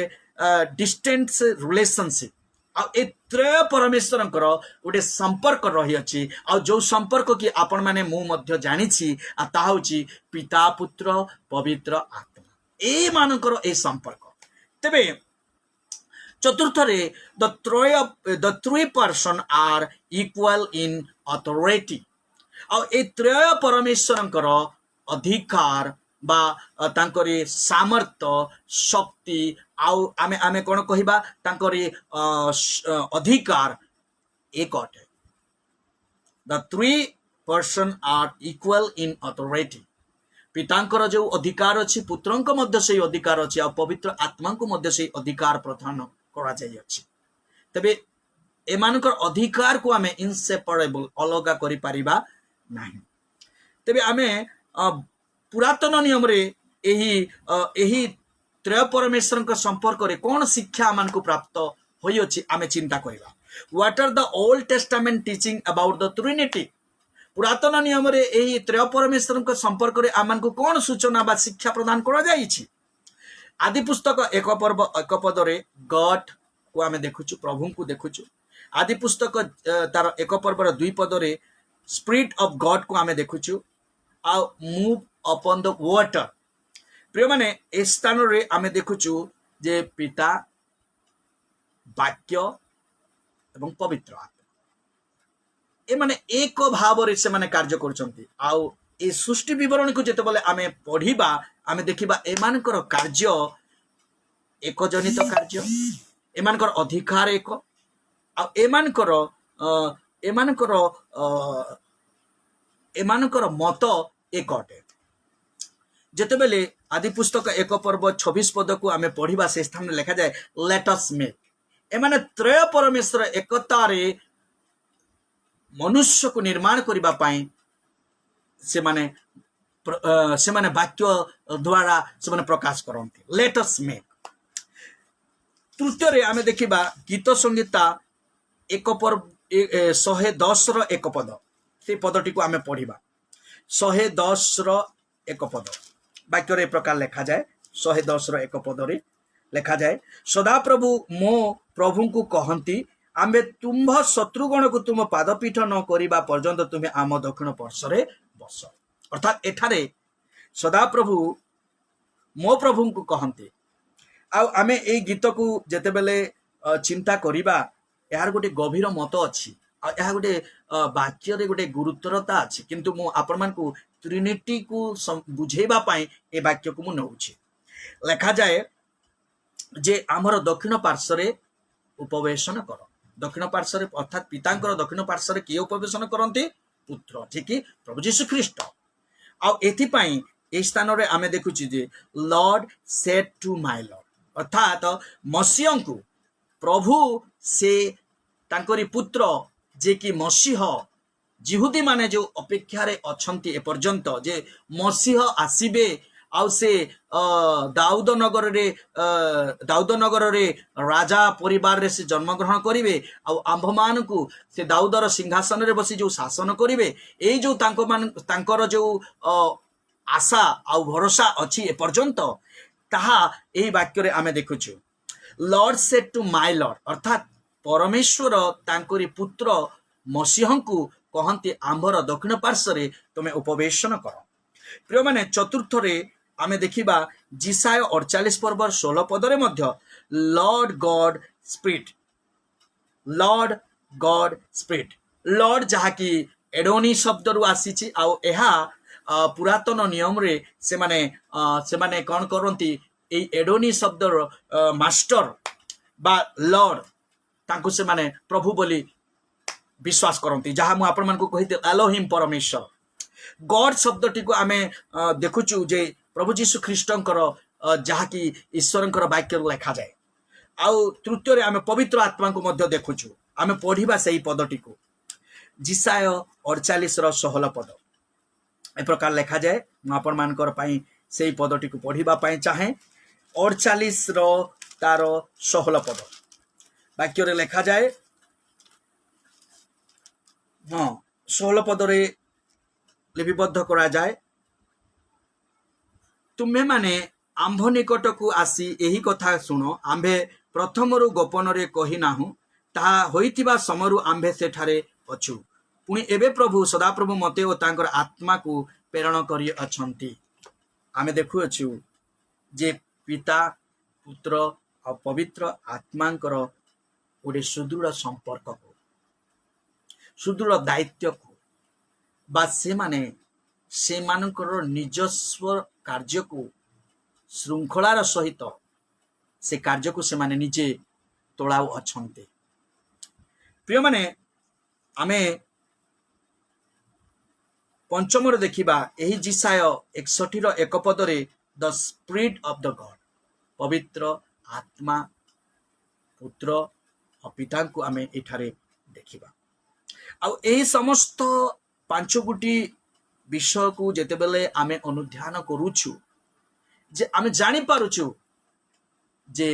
distance relationship आ ए त्रय परमेश्वर गोटे संपर्क रही अच्छी आ जो संपर्क की आपण माने मु मध्य जानिछि आ ता होछि पिता पुत्र पवित्र आत्मा ए मानकर ए संपर्क तबे चतुर्थ रे the three person are equal in authority आ ए त्रय परमेश्वर अधिकार बा तांकरी सामर्थ्य शक्ति आउ आमे आमे कोन कहिबा तांकरी अधिकार एक अटे the three person are equal in authority पितांकर जो अधिकार अछि पुत्रंक मध्य से अधिकार अछि आ पवित्र आत्मा को मध्य से अधिकार प्रदान करा जाय अछि तबे एमानकर अधिकार को आमे इनसेपरेबल अलगा करि परिबा नाही तबे आमे पुरातन नियम रे एही त्रय परमेश्वर का संपर्क रे कौन शिक्षा आमान को प्राप्त होई अछि आमे चिंता करिबा what are the Old Testament teaching about the Trinity पुरातन नियम रे एही त्रय परमेश्वर का संपर्क रे आमान को कौन सूचना बा शिक्षा प्रदान करा जाई छी आदि पुस्तक एक पद रे गॉड को आमे देखुछु प्रभु को देखुछु आदि पुस्तक तार एक पर्व रे दुई पद रे स्पिरिट ऑफ गॉड को आमे देखुछु आ मूव अपॉन द वाटर प्रिय माने ए स्थान रे आमे देखुछु जे पिता वाक्य एवं पवित्र आत्मा ए माने एक भाव रे से माने कार्य करछंती आ ए सृष्टि विवरण को जेते बोले आमे पढिबा आमे देखिबा एमानकर कार्य एक जनित कार्य एमानकर अधिकार एक आ एमानकर मत एक अटे जेते बेले आदि पुस्तक एक पर्व 26 पद को आमे पढ़िबा से स्थान में लिखा जाए लेट अस मेक एमाने त्रय परमेश्वर एकता रे मनुष्य को निर्माण करिबा पाई से माने वाक्य द्वारा से माने प्रकाश करंती लेट अस मेक तृतीय रे आमे देखिबा गीत संगीता एक पर्व 110 रो एक पद से पदटी को आमे पढ़िबा 110 रो एक पद वाक्य रे प्रकार लिखा जाए 110 रो एक पद रे लिखा जाए सदा प्रभु मो प्रभु को कहंती आमे तुम्भ शत्रुगण को तुम पादपीठ न करिबा पर्यंत तुमे आम दक्षिण पार्श्वरे बस अर्थात एठारे सदा प्रभु मो प्रभु को कहंती आ आमे ए गीत को जेते बेले ଚିନ୍ତା କରିବା ଏହାର ଗୋଟେ ଗଭୀର ମତ ଅଛି ଆଉ ଏହା ଗୋଟେ ବାକ୍ୟରେ ଗୋଟେ ଗୁରୁତ୍ୱରତା ଅଛି କିନ୍ତୁ ମୁଁ ଆପଣମାନଙ୍କୁ ଟ୍ରିନିଟିକୁ ବୁଝେଇବା ପାଇଁ ଏ ବାକ୍ୟକୁ ମୁଁ ନେଉଛି ଲେଖାଯାଏ ଯେ ଆମର ଦକ୍ଷିଣ ପାର୍ଶ୍ୱରେ ଉପବେଶନ କର ଦକ୍ଷିଣ ପାର୍ଶ୍ୱରେ ଅର୍ଥାତ୍ ପିତାଙ୍କର ଦକ୍ଷିଣ ପାର୍ଶ୍ୱରେ କିଏ ଉପବେଶନ କରନ୍ତି ପୁତ୍ର ଯେ କି ପ୍ରଭୁ ଯୀଶୁ ଖ୍ରୀଷ୍ଟ ଆଉ ଏଥିପାଇଁ এই ସ୍ଥାନରେ ଆମେ ଦେଖୁଛୁ ଯେ lord said to my lord ଅର୍ଥାତ୍ ମସିହଙ୍କୁ ପ୍ରଭୁ ସେ ତାଙ୍କରି ପୁତ୍ର ଯେ କି ମସିହ ଜିହୁଦୀ ମାନେ ଯେଉଁ ଅପେକ୍ଷାରେ ଅଛନ୍ତି ଏପର୍ଯ୍ୟନ୍ତ ଯେ ମସିହ ଆସିବେ ଆଉ ସେ ଦାଉଦ ନଗରରେ ରାଜା ପରିବାରରେ ସେ ଜନ୍ମଗ୍ରହଣ କରିବେ ଆଉ ଆମ୍ଭମାନଙ୍କୁ ସେ ଦାଉଦର ସିଂହାସନରେ ବସି ଯେଉଁ ଶାସନ କରିବେ ଏଇ ଯେଉଁ ତାଙ୍କର ଯେଉଁ ଆଶା ଆଉ ଭରସା ଅଛି ଏପର୍ଯ୍ୟନ୍ତ ତାହା ଏହି ବାକ୍ୟରେ ଆମେ ଦେଖୁଛୁ lord said to my lord ଅର୍ଥାତ୍ ପରମେଶ୍ୱର ତାଙ୍କରି ପୁତ୍ର ମସିହଙ୍କୁ କହନ୍ତି ଆମ୍ଭର ଦକ୍ଷିଣ ପାର୍ଶ୍ୱରେ ତୁମେ ଉପବେଶନ କର ପ୍ରିୟମାନେ ଚତୁର୍ଥରେ ଆମେ ଦେଖିବା ଜିସାୟ 48 ପର୍ବର 16 ପଦରେ ମଧ୍ୟ ଲର୍ଡ ଗଡ୍ ସ୍ପିରିଟ୍ ଲର୍ଡ ଯାହାକି ଏଡୋନି ଶବ୍ଦରୁ ଆସିଛି ଆଉ ଏହା ପୁରାତନ ନିୟମରେ ସେମାନେ କ'ଣ କରନ୍ତି এই ଏଡୋନି ଶବ୍ଦର ମାଷ୍ଟର ବା ଲର୍ଡ ତାଙ୍କୁ ସେମାନେ ପ୍ରଭୁ ବୋଲି ବିଶ୍ୱାସ କରନ୍ତି ଯାହା ମୁଁ ଆପଣମାନଙ୍କୁ କହିଥିଲି ଏଲୋହିମ୍ ପରମେଶ୍ୱର ଗଡ୍ ଶବ୍ଦଟିକୁ ଆମେ ଦେଖୁଛୁ ଯେ ପ୍ରଭୁ ଯୀଶୁ ଖ୍ରୀଷ୍ଟଙ୍କର ଯାହାକି ଈଶ୍ୱରଙ୍କର ବାକ୍ୟରେ ଲେଖାଯାଏ ଆଉ ତୃତୀୟରେ ଆମେ ପବିତ୍ର ଆତ୍ମାଙ୍କୁ ମଧ୍ୟ ଦେଖୁଛୁ ଆମେ ପଢିବା ସେହି ପଦଟିକୁ ଜିସାୟ 48ର 16 ପଦ ଏ ପ୍ରକାର ଲେଖାଯାଏ ମୁଁ ଆପଣମାନଙ୍କର ପାଇଁ ସେହି ପଦଟିକୁ ପଢିବା ପାଇଁ ଚାହେଁ 48ର ତାର 16 ପଦ ବାକ୍ୟରେ ଲେଖାଯାଏ 16 ପଦରେ লিপিবদ্ধ କରାଯାଏ ତୁମେମାନେ ଆମ୍ଭ ନିକଟକୁ ଆସି ଏହି କଥା ଶୁଣ ଆମ୍ଭେ ପ୍ରଥମରୁ ଗୋପନରେ କହିନାହୁଁ ତାହା ହୋଇଥିବା ସମୟରୁ ଆମ୍ଭେ ସେଠାରେ ଅଛୁ ପୁଣି ଏବେ ପ୍ରଭୁ ସଦାପ୍ରଭୁ ମତେ ଓ ତାଙ୍କର ଆତ୍ମାକୁ ପ୍ରେରଣ କରିଅଛନ୍ତି ଆମେ ଦେଖୁଅଛୁ ଯେ ପିତା ପୁତ୍ର ଆଉ ପବିତ୍ର ଆତ୍ମାଙ୍କର ଗୋଟେ ସୁଦୃଢ଼ ସମ୍ପର୍କକୁ ସୁଦୃଢ଼ ଦାୟିତ୍ୱକୁ ବା ସେମାନଙ୍କର ନିଜସ୍ୱ କାର୍ଯ୍ୟକୁ ଶୃଙ୍ଖଳାର ସହିତ ସେ କାର୍ଯ୍ୟକୁ ସେମାନେ ନିଜେ ତୋଳାଉ ଅଛନ୍ତି ପ୍ରିୟମାନେ ଆମେ ପଞ୍ଚମରେ ଦେଖିବା ଏହି ଜିସାୟ 61ର 1 ପଦରେ ଦ ସ୍ପିରିଟ୍ ଅଫ୍ ଦ ଗଡ୍ ପବିତ୍ର ଆତ୍ମା ପୁତ୍ର ଓ ପିତାଙ୍କୁ ଆମେ ଏଠାରେ ଦେଖିବା ଆଉ ଏହି ସମସ୍ତ 5 ଗୋଟି ବିଷୟକୁ ଯେତେବେଳେ ଆମେ ଅନୁଧ୍ୟାନ କରୁଛୁ ଯେ ଆମେ ଜାଣିପାରୁଛୁ ଯେ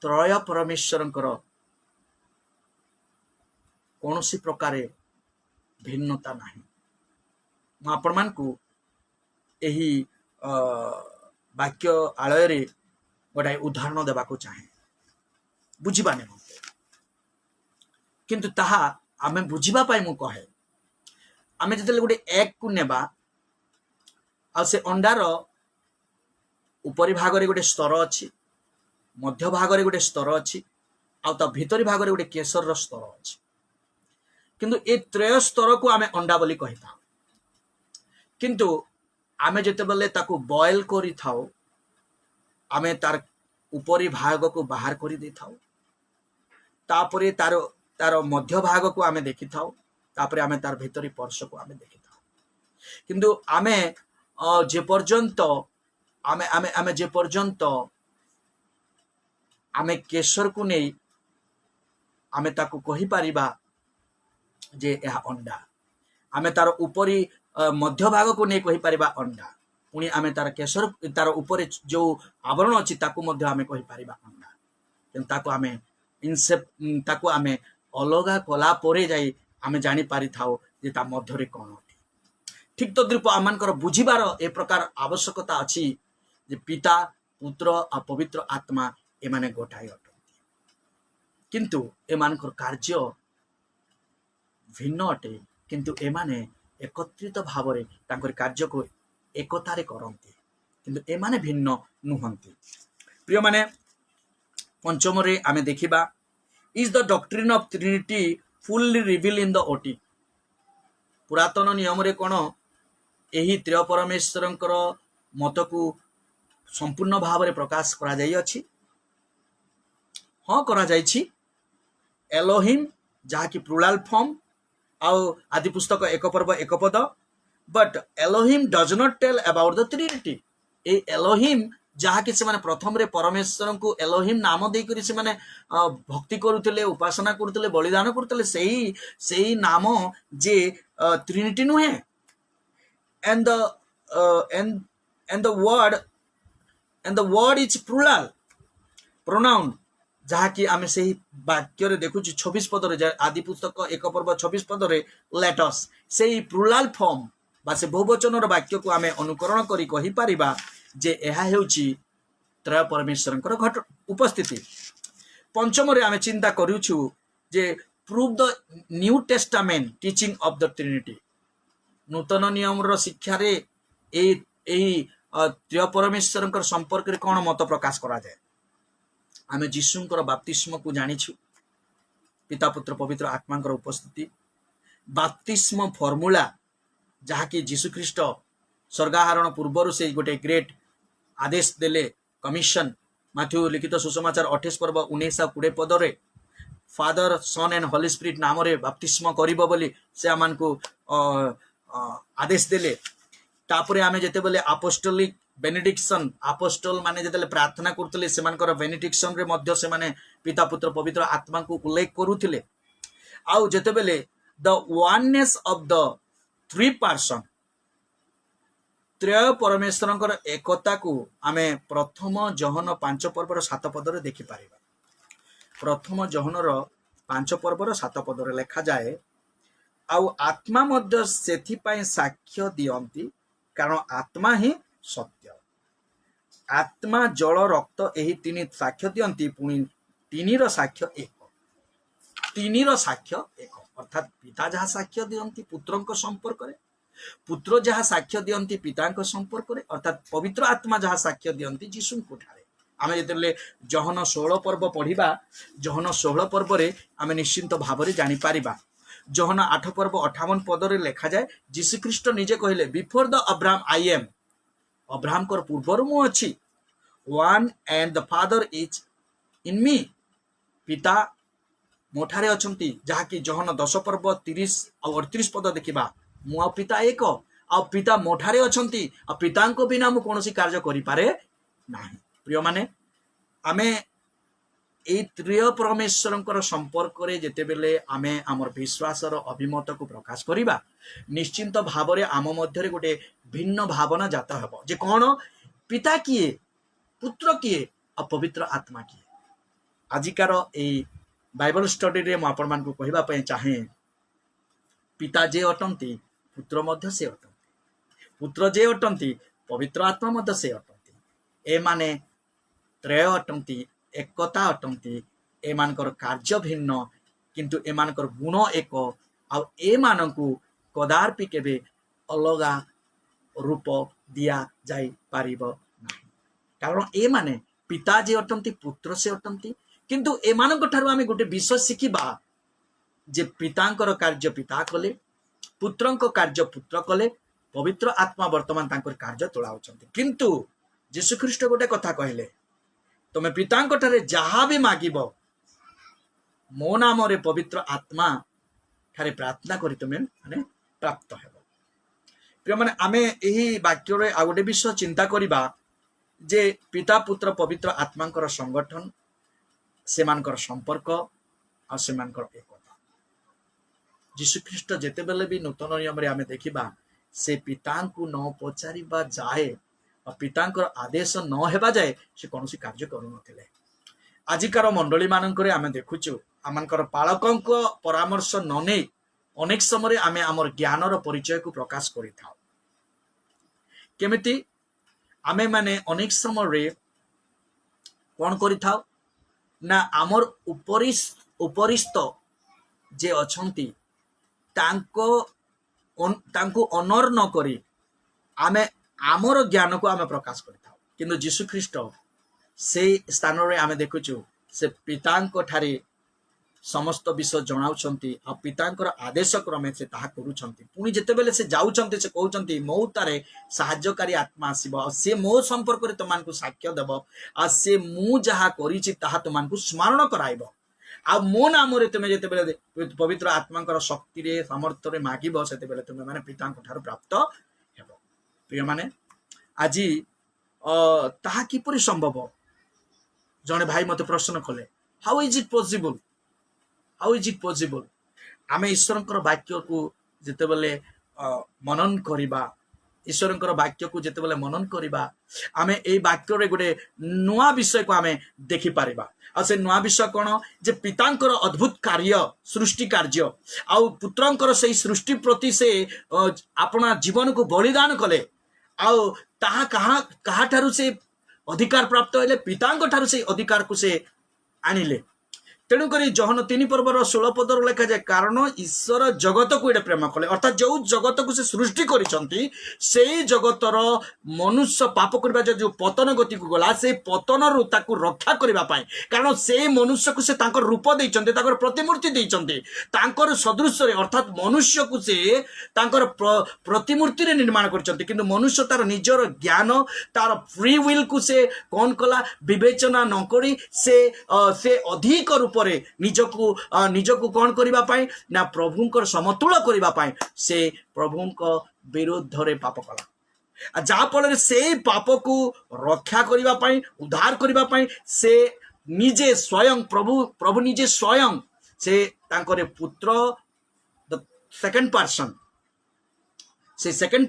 ତ୍ରୟ ପରମେଶ୍ୱରଙ୍କର କୌଣସି ପ୍ରକାରେ ଭିନ୍ନତା ନାହିଁ ମୁଁ ଆପଣମାନଙ୍କୁ ଏହି ବାକ୍ୟ ଆଳୟରେ ଗୋଟାଏ ଉଦାହରଣ ଦେବାକୁ ଚାହେଁ ବୁଝିବା ନିମନ୍ତେ କିନ୍ତୁ ତାହା ଆମେ ବୁଝିବା ପାଇଁ ମୁଁ କହେ ଆମେ ଯେତେବେଳେ ଗୋଟେ ଏଗକୁ ନେବା ଆଉ ସେ ଅଣ୍ଡାର ଉପରି ଭାଗରେ ଗୋଟେ ସ୍ତର ଅଛି ମଧ୍ୟ ଭାଗରେ ଗୋଟେ ସ୍ତର ଅଛି ଆଉ ତା ଭିତରି ଭାଗରେ ଗୋଟେ କେଶରର ସ୍ତର ଅଛି କିନ୍ତୁ ଏ ତ୍ରୟ ସ୍ତରକୁ ଆମେ ଅଣ୍ଡା ବୋଲି କହିଥାଉ କିନ୍ତୁ ଆମେ ଯେତେବେଳେ ତାକୁ ବଏଲ କରିଥାଉ ଆମେ ତାର ଉପରି ଭାଗକୁ ବାହାର କରି ଦେଇଥାଉ ତାପରେ ତାର ମଧ୍ୟ ଭାଗକୁ ଆମେ ଦେଖିଥାଉ ତାପରେ ଆମେ ତାର ଭିତରି ପର୍ଶକୁ ଆମେ ଦେଖିଥାଉ କିନ୍ତୁ ଆମେ ଯେ ପର୍ଯ୍ୟନ୍ତ ଆମେ କେଶରକୁ ନେଇ ଆମେ ତାକୁ କହିପାରିବା ଯେ ଏହା ଅଣ୍ଡା ଆମେ ତାର ଉପରି ମଧ୍ୟ ଭାଗକୁ ନେଇ କହିପାରିବା ଅଣ୍ଡା ପୁଣି ଆମେ ତାର ଉପରେ ଯେଉଁ ଆବରଣ ଅଛି ତାକୁ ମଧ୍ୟ ଆମେ କହିପାରିବା ଅଣ୍ଡା କିନ୍ତୁ ତାକୁ ଆମେ ଅଲଗା କଲା ପରେ ଯାଇ ଆମେ ଜାଣିପାରିଥାଉ ଯେ ତା ମଧ୍ୟରେ କ'ଣ ଅଟେ ଠିକ୍ ତଦ୍ରୂପ ଆମମାନଙ୍କର ବୁଝିବାର ଏ ପ୍ରକାର ଆବଶ୍ୟକତା ଅଛି ଯେ ପିତା ପୁତ୍ର ଆଉ ପବିତ୍ର ଆତ୍ମା ଏମାନେ ଗୋଟାଏ ଅଟନ୍ତି କିନ୍ତୁ ଏମାନଙ୍କର କାର୍ଯ୍ୟ ଭିନ୍ନ ଅଟେ କିନ୍ତୁ ଏମାନେ ଏକତ୍ରିତ ଭାବରେ ତାଙ୍କର କାର୍ଯ୍ୟକୁ ଏକତାରେ କରନ୍ତି କିନ୍ତୁ ଏମାନେ ଭିନ୍ନ ନୁହନ୍ତି ପ୍ରିୟମାନେ पंचम रे आमे देखिबा is the doctrine of Trinity fully reveal in the OT. पुरातन नियम रे कोन एही त्रय परमेश्वरंकर मत को संपूर्ण भाव रे प्रकाश करा जाई अछि। हाँ करा जाई छी एलोहिम जहा की प्लुराल फॉर्म आउ आदि पुस्तक एक पर्व एक पद, but Elohim does not tell about the Trinity. ए एलोहिम जहा कि से माने प्रथम रे परमेश्वर को एलोहिम नाम दे करी से माने भक्ति करुतले, उपासना करुतले, बलिदान करुतले, सेही नाम जे ट्रिनिटी नुहे। And the word is plural pronoun जहा कि आमे सेही वाक्य रे देखु 26 पद रे आदि पुस्तक एक पर्व 26 पद रे लेटस सेही प्लुराल फॉर्म बा से बहुवचन रो वाक्य को आमे अनुकरण करी कहि परिबा जे एहा हेउची त्रय परमेश्वरंकर घट उपस्थिति। पंचम रे आमे चिंता करूछु जे prove the new testament teaching of the trinity. नूतन नियम रो शिक्षा रे एही त्रय परमेश्वरंकर संपर्क रे कोन मत प्रकाश करा जाय। आमे जीशुंकर बाप्तिस्म को जानिछु, पिता पुत्र पवित्र आत्मांकर उपस्थिति, बाप्तिस्म फॉर्मूला जहा कि जीशु ख्रीस्ट स्वर्गारोहण पूर्व से गोटे ग्रेट आदेश देले कमिशन माथ्यू लिखित सुसमाचार 28 पर्व 19 और 20 पद रे Father Son and Holy Spirit नाम रे बाप्तिस्म करिबो बोली से आमान को आदेश देले। तापरे आमे जेते बेले अपोस्टोलिक बेनेडिक्शन अपोस्टल माने जेते प्रार्थना करतले सेमानकर बेनेडिक्शन रे मध्य से माने पिता पुत्र पवित्र आत्मा को उल्लेख करूथिले। आउ जेते बेले the oneness of the three person त्रय परमेश्वरंकर एकता को आमे प्रथम जहन 5 पर्वर 7 पद रे देखि पारिबा। प्रथम जहन रो 5 पर्वर 7 पद रे लिखा जाए आउ आत्मा मध्य सेथि पय साक्ष्य दियंती कारण आत्मा ही सत्य। आत्मा जल रक्त एही तीन साक्ष्य दियंती पुनी तीन रो साक्ष्य एक। तीन रो साक्ष्य एक अर्थात पिता जहा साक्ष्य दियंती पुत्रंक संपर्क रे, पुत्र जहा साक्ष्य दियंती पितांक संपर्क रे, अर्थात पवित्र आत्मा जहा साक्ष्य दियंती जीशु कोठारे। आमे जेतेले जहन 16 पर्व पढ़िबा जहन 16 पर्व रे आमे निश्चिंत भाव रे जानि पारिबा। जहन 8 पर्व 58 पद रे लिखा जाए जीशु ख्रीस्ट निजे कहिले before the Abraham I am. Abraham कर पूर्वर मु अछि, one and the father is in me. पिता मोठारे अछंती जहा कि जहन 10 पर्व 30 और 38 पद देखिबा मु आ पिता एक आ पिता मोठारे अछंती आ पितांको बिना मु कोनोसी कार्य करि पारे नाही। प्रिय माने आमे ए त्रय परमेश्वरंकर संपर्क रे जेते बेले आमे हमर विश्वास रो अभिमत को प्रकाश करिबा निश्चिंत भाव रे आम मध्य रे गोटे भिन्न भावना जात हबो जे कोन पिता किए, पुत्र किए आ पवित्र आत्मा किए। आजिकार ए बाइबल स्टडी रे मु आपन मान को कहिबा पय चाहे पिता जे अटंती पुत्र मध्य से अटंती, पुत्र जे अटंती पवित्र आत्मा मध्य से अटंती। ए माने त्रय अटंती, एकता अटंती, ए मानकर कार्य भिन्न किंतु ए मानकर गुण एक आ ए मानकु कदापि केबे अलगा रूप दिया जाई पारिबो नाही। कारण ए माने पिता जे अटंती पुत्र से अटंती किंतु ए मानक ठारू आमे गोटे विषय शिखिबा जे पितांकर कार्य पिता कले, पुत्रंक कार्य पुत्र कले, पवित्र आत्मा वर्तमान तांकर कार्य तोलाउछंती। किंतु यीशु ख्रीस्ट गोटे कथा कहले तमे पितांक ठारे जहा भी मागिबो मो नाम रे पवित्र आत्मा ठारे प्रार्थना करी तमे माने प्राप्त हेबो। प्रिय माने आमे एही वाक्य रे आ गोटे विषय चिंता करिबा जे पिता पुत्र पवित्र आत्मांकर संगठन सेमानकर संपर्क आ सेमानकर एकता। यीशु ख्रीस्ट जेते बेले भी नूतन नियम रे आमे देखिबा से पितांकु न पचारिबा जाए और पितांकर आदेश न हेबा जाए से कोनोसी कार्य करू नथिले। आजिकार मंडली मानकरे आमे देखुछु आमानकर पालकंक परामर्श न नै अनेक समय आमे आमर ज्ञानर परिचय को प्रकाश करि थाउ। केमिति आमे माने अनेक समय रे कोन करि थाउ ना आमर उपरिस्थ जे अछंती तांको ऑनर न करी आमे आमर ज्ञान को आमे प्रकाश करि थाउ। किंतु यीशु ख्रीस्ट से स्थान रे आमे देखुछु से पितांक ठारे समस्त विषय जनाउछंती आ पितांकर आदेश क्रमे से ताहा करूछंती पुणी जेतेबेले से जाउछंती से कहउछंती मो तारे सहायकारी आत्मा आसीबो आ से मो संपर्क रे तमानकु साक्ष्य देबो आ से मु जहा करिछि ताहा तमानकु स्मरण कराइबो आ मो नाम रे तुमे जेतेबेले पवित्र आत्मांकर शक्ति रे सामर्थ्य रे मागिबो सेतेबेले तुमे माने पितांक ठारो प्राप्त हेबो। प्रिय माने आजी ताहा किपरि संभव जने भाई मते प्रश्न कले how is it possible how is it possible आमे ईश्वरंकर वाक्य को जेतेबेले मनन करिबा ईश्वरंकर वाक्य को जेतेबेले मनन करिबा आमे एई वाक्य रे गोटे नुआ विषय को आमे देखि पारिबा आ से नुआ विषय कोन जे पितांकर अद्भुत कार्य सृष्टि कार्य आ पुत्रंकर सेई सृष्टि प्रति से अपना जीवन को बलिदान कले आ ताहा कहा ठारू से अधिकार प्राप्त होले पितांक ठारू से अधिकार को से आनिले तेणुक जहन 3 पर्वर 16 पदर लिखा जाए कारण ईश्वर जगत को ये प्रेम कले अर्थात जो जगत को से सृष्टि करिसंती से जगतर मनुष्य पाप करबा जो पतन गति को गला से पतन रु ताकू रक्षा करबा पाए कारण से मनुष्य को से तांकर रूप दैचंते तांकर प्रतिमूर्ति दैचंते तांकर सदृश रे अर्थात मनुष्य को से तांकर प्रतिमूर्ति रे निर्माण करचंते किंतु मनुष्य तार निजर ज्ञान तार फ्री विल को से कोन कला विवेचना न करी से अधिक निजको कौन करिबा पाई ना प्रभुंकर समतुल करिबा पाई से प्रभुंक विरुद्ध रे पाप कला जा फल से पाप को रक्षा करिबा पाई उद्धार करिबा पाई से निजे स्वयं प्रभु निजे स्वयं से तांकर पुत्र द सेकंड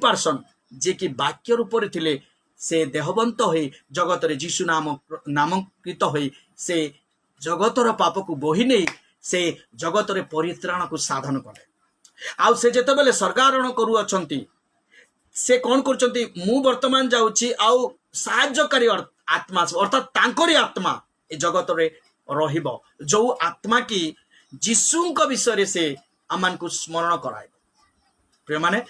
पर्सन जे कि वाक्य रूप रे थिले से देहवंत होई जगत रे यीशु नामकृत होई से जगतर पाप को बोही नहीं से जगतर परित्राण को साधन कले आउ से जेतेबेले स्वर्गारोहण करू अछंती से कौन करछंती मु वर्तमान जाउची आउ सहायकारी आत्मा अर्थात तांकरी आत्मा ए जगत रे रहिबो जो आत्मा की यीशुंक विषय से आमान को स्मरण कराइबो। प्रिय माने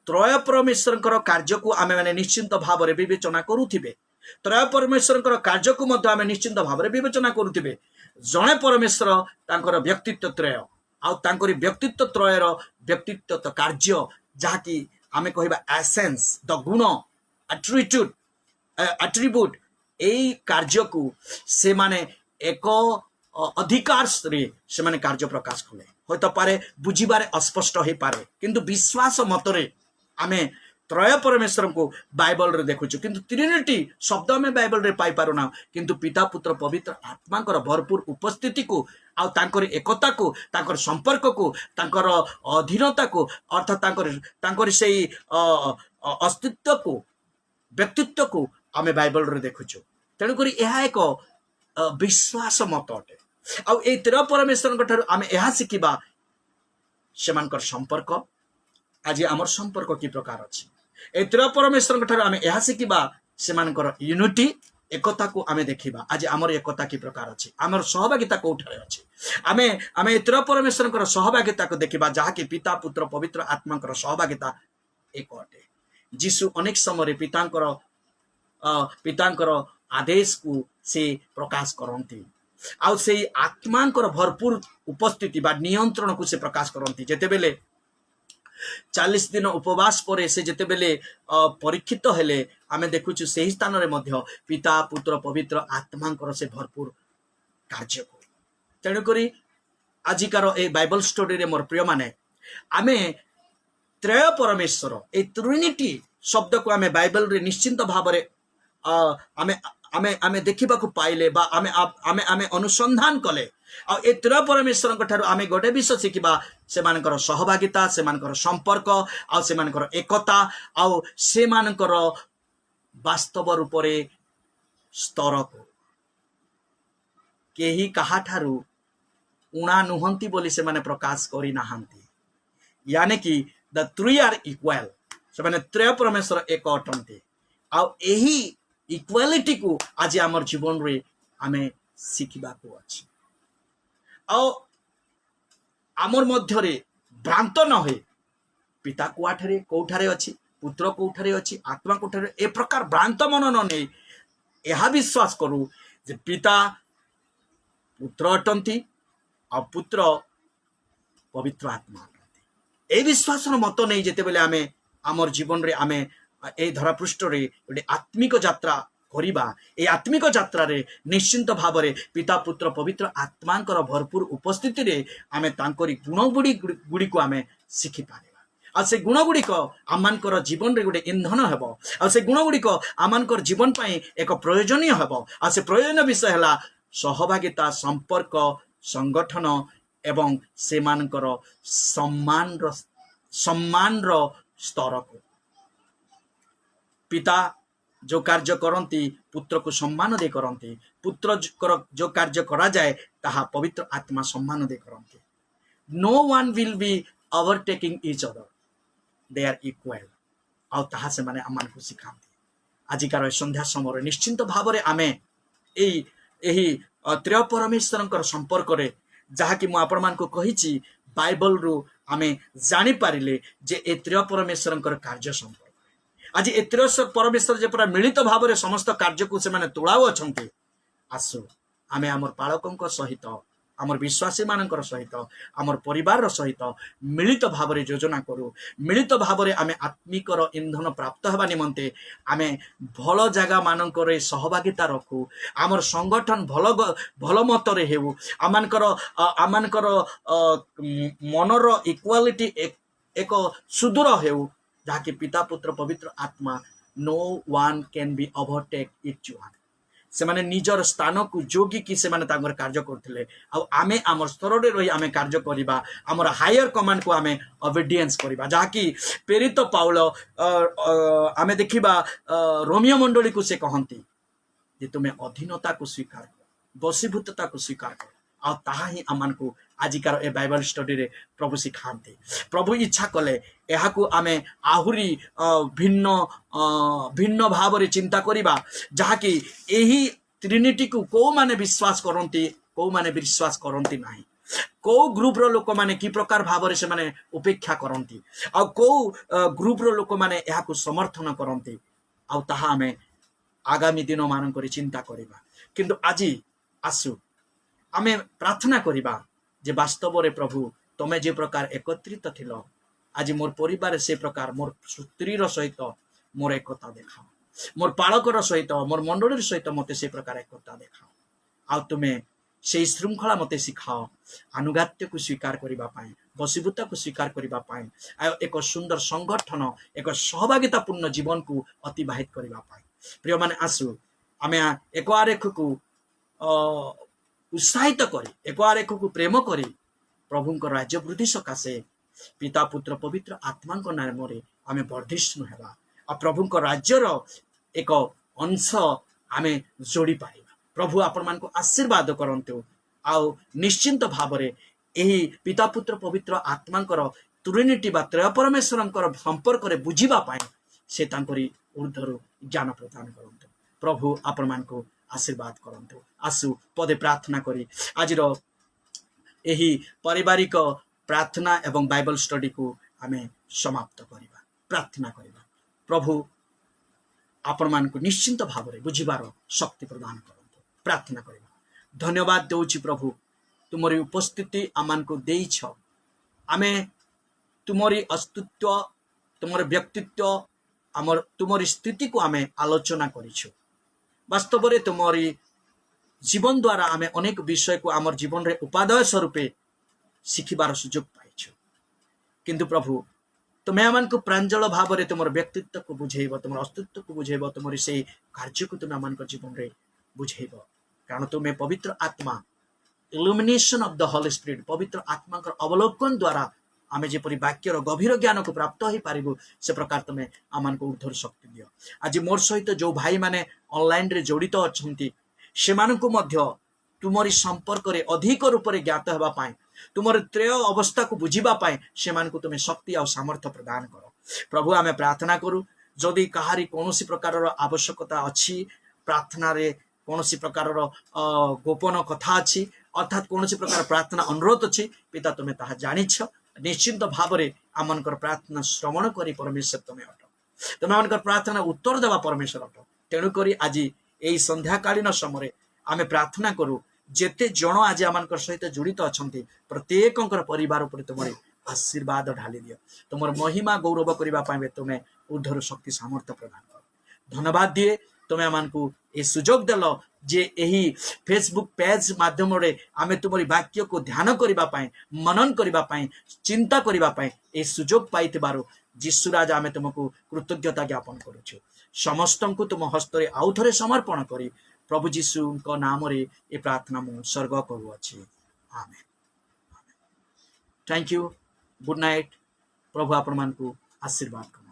त्रय परमेश्वरकर कार्य को आमे माने निश्चिंत भाव रे विवेचना करूथिबे त्रय परमेश्वरकर कार्य को मध्य आमे निश्चिंत भाव रे विवेचना करूथिबे जणे परमेश्वर तांकर व्यक्तित्व त्रय आ तांकर व्यक्तित्व त्रयर व्यक्तित्व कार्य जहा कि आमे कहबा एसेंस द गुण एट्रिब्यूट एई कार्य को से माने एक अधिकार रे से माने कार्य प्रकाश कले होतो पारे बुझिबारे अस्पष्ट हे पारे किंतु विश्वास मतरे आमे त्रय परमेश्वर को बाइबल रे देखुछु किंतु ट्रिनिटी शब्द में बाइबल रे पाई पारुना किंतु पिता पुत्र पवित्र आत्मा भरपूर उपस्थिति को आ तांकर एकता को तांकर संपर्क को तांकर अधीनता को अर्थात तांकर से अस्तित्व को व्यक्तित्व को आमे बाइबल रे देखुछु तेणुक यह एक विश्वास मत अटे आ त्रय परमेश्वर ठारू आमे यह शिखिबा सेमानकर संपर्क आज आमर संपर्क की प्रकार अच्छी ए त्रय परमेश्वर ठारू आमे यह शिखिबा सेमानकर यूनिटी एकता को आमे देखिबा आज आमर एकता की प्रकार अच्छी आमर सहभागिता कोठारे अच्छी आमे त्रय परमेश्वर सहभागिता को देखिबा जहा कि पिता पुत्र पवित्र आत्माकर सहभागिता एक अटे यीशु अनेक समय पितांकर आदेश को से प्रकाश करती आउ से आत्मांकर भरपूर उपस्थिति बा नियंत्रण को से प्रकाश करती जेतेबेले 40 दिन उपवास पर से जेतेबेले परीक्षित हेले आमे देखुछु सेही स्थान रे मध्य पिता पुत्र पवित्र आत्मांकर से भरपूर कार्य को तेणु करी आजिकार ए बाइबल स्टोरी रे मोर प्रिय माने आमे त्रय परमेश्वर ए ट्रिनिटी शब्द को आमे बाइबल रे निश्चिंत भाव रे आमे आमे आमे देखिबा को पाइले बा आमे आमे आमे अनुसंधान कले आ ए त्रय परमेश्वर ठारू आमे गोटे विषय शिखिबा सेमानकर सहभागिता सेमानकर संपर्क आ सेमानकर एकता आ सेमानकर वास्तव रूप रे स्तर को केही कहा ठारू उणा नुहंती बोली से माने प्रकाश करी नाहंती यानी कि द थ्री आर इक्वल से माने त्रय परमेश्वर एक अटंती आ एही इक्वालिटी को आज आमर जीवन रे आमे शिखिबा को अछि आमर मध्य रे भ्रांत न होए पिता कोठारे कोठारे अछि पुत्र कोठारे अछि आत्मा कोठारे ए प्रकार भ्रांत मन न नै यह विश्वास करू जे पिता पुत्र अटंती आ पुत्र पवित्र आत्मा अटंती। ए विश्वास मत नहीं जिते बेले आमे आमर जीवन रे आमे ए धरा पृष्ठ रे गोटे आत्मिक यात्रा करिबा, ए आत्मिक यात्रा रे निश्चिंत भाव रे पिता पुत्र पवित्र आत्मांकर भरपूर उपस्थिति रे आमे तांकरी गुण गुड़ी को आमे शिखि पारिबा। आ से गुण गुड़िक आमर जीवन रे गोटे इंधन हेब, आ से गुण गुड़िक आमर जीवन पाई एक प्रयोजनीय हेब। आ से प्रयोजन विषय है सहभागिता, संपर्क, संगठन एवं से मानकर सम्मान स्तर को। पिता जो कार्य करती पुत्र को सम्मान दे करती, पुत्र जो कार्य करा जाए ताहा पवित्र आत्मा सम्मान दे करती। No one will be overtaking each other, they are equal. आ ताहा से माने आमान को सिखाती। आजिकार संध्या समय निश्चिंत भाव में आमे एही त्रय परमेश्वर संपर्क रे जहाँकि मु आपण मान को कहिछि बाइबल रु आमे जानि पारिले जे ए त्रय परमेश्वर कार्य संपर्क। आज ए त्रय परमेश्वर जे पूरा मिलित भाव में समस्त कार्य को से माने तोड़ाउ अछंती। आसु आमे आमर पालकंक सहित, आमर विश्वासी मानकर सहित, आमर परिवार सहित मिलित भाव में योजना करू। मिलित भाव में आमे आत्मिकर इंधन प्राप्त होगा निमंते आमे भल जगह मानकर सहभागिता रखू। आमर संगठन भल मतरे हेउ। आमानकर मनर इक्वालिटी एक सुदूर हेउ जहाँकि पिता पुत्र पवित्र आत्मा no one can be overtake each one. से माने निजर स्थान को जोगी कि से माने तांगर कार्य करथिले। आ आमे आमर स्तर रे रही आमे कार्य करिबा, आमर हायर कमांड को आमे ओबेडियंस करिबा। जहाँकि प्रेरित पाउल आमे देखिबा रोमियो मंडली को से कहंती जे तुमे अधीनता को स्वीकार कर, वशीभूतता को स्वीकार कर। आ ताहा ही आमान को आजिकार ए बाइबल स्टडी रे प्रभु सिखाते। प्रभु इच्छा कले एहाकू आमे आहुरी भिन्न भिन्न भाव रे चिंता करिबा, जहाँकि एही ट्रिनिटी को को माने विश्वास करंती, को माने विश्वास करंती नाही। को ग्रुप रो लोक माने की प्रकार भाव रे से माने उपेक्षा करंती, आ को ग्रुप रो लोक माने एहाकू समर्थन करंती। आ ताहा आमे आगामी दिन मान करी चिंता करिबा। किंतु आजी आसु आमे प्रार्थना करिबा जे वास्तव रे प्रभु तमे जे प्रकार एकत्रित थिलो, आज मोर परिवार से प्रकार मोर स्त्रीर सहित मोर एकता देखाओ, मोर पालकर सहित मोर मंडलीर सहित मते से प्रकार एकता देखाओ। आ तुमे से श्रृंखला मते सिखाओ अनुगात्य को स्वीकार करिबा पाए, वशीभूता को स्वीकार करिबा पाए, आ एक सुंदर संगठन एक सहभागिता पूर्ण जीवन को अतिबाहित करिबा पाए। प्रिय माने आसु आमे एक आरेख को उत्साहित करी, एक आरेख को प्रेम करी प्रभु राज्य वृद्धि सकाशे पिता पुत्र पवित्र आत्मा नाम आमे वर्धिष्णु हेबा। आ प्रभु राज्यर एक अंश आमे जोड़ी पारिबा। प्रभु आपण मान को आशीर्वाद करंतु। आउ निश्चिंत भाव रे एही पिता पुत्र पवित्र आत्मांकर ट्रिनिटी बा त्रय परमेश्वरंकर संपर्क रे बुझिबा पाए से तांकरी ऊर्ध्वरु ज्ञान प्रदान करंतु। प्रभु आपण मान को आशीर्वाद करंतु। आसु पदे प्रार्थना करी आजिर एही पारिवारिक प्रार्थना एवं बाइबल स्टडी को आमे समाप्त करिबा। प्रार्थना करिबा प्रभु आपण मान को निश्चिंत भाव रे बुझिबार शक्ति प्रदान करंतु। प्रार्थना करिबा। धन्यवाद देउछि प्रभु, तुमरी उपस्थिति आमान को देइछ। आमे तुमरी अस्तित्व, तुमर व्यक्तित्व, आमर तुमरी स्थिति को आमे आलोचना करिछु। वास्तव रे तुमरी जीवन द्वारा आमे अनेक विषय को आमर जीवन रे उपादेय स्वरूपे शिखिबार सुजोग पाइछु। किंतु प्रभु तुम्हें आमान को प्रांजल भाव रे तुमर व्यक्तित्व को बुझेइबो, तुमर अस्तित्व को बुझेइबो, तुमरी से कार्य को तुम आमान को जीवन रे बुझेइबो। कारण तुम्हें पवित्र आत्मा illumination of the Holi spirit, पवित्र आत्मा का अवलोकन द्वारा आमे जेपरि वाक्यर गभीर ज्ञान को प्राप्त हो पारिबो से प्रकार तुम्हें आमान को ऊर्ध्वर शक्ति दियो। आज मोर सहित जो भाई माने ऑनलाइन रे जड़ित अछंती से मानकु मध्य तुमरी संपर्क रे अधिक रूप रे ज्ञात हेबा पाए, तुमर त्रय अवस्था को बुझिबा पाए से मानकु तुमे शक्ति और सामर्थ्य प्रदान करो। प्रभु आमे प्रार्थना करू जदि कहारी कोनोसी प्रकार आवश्यकता अछि, प्रार्थना रे कोनोसी प्रकार गोपन कथा अछि, अर्थात कोनोसी प्रकार प्रार्थना अनुरोध अछि, पिता तुमे ताहा जानिछ। निश्चिंत भाव रे आमनकर प्रार्थना श्रवण करी परमेश्वर तुमे अट, तुमे आमनकर प्रार्थना उत्तर देवा परमेश्वर अट। तेणु करी आज एई संध्याकालीन समय आमे प्रार्थना करू जेते जन आज आम सहित जड़ित अच्छा प्रत्येक परिवार उपर तुम आशीर्वाद ढाली दियो तुम महिमा गौरव करने तुम्हें ऊर्धर शक्ति सामर्थ्य प्रदान कर धन्यवाद दिए तुम्हें आमको ये सुजोग देल जे यही फेसबुक पेज माध्यम आम तुम वाक्य को ध्यान करने मनन करने चिंता करने ये सुजोग पाई जीशुराज आम तुमको कृतज्ञता ज्ञापन करुछु समस्त को तुम हस्तरे आउ थे समर्पण करी प्रभु जीशु नाम रे ये प्रार्थना मु स्वर्ग करुअछि आमेन थैंक यू गुड नाइट प्रभु आपण मानकु आशीर्वाद कर।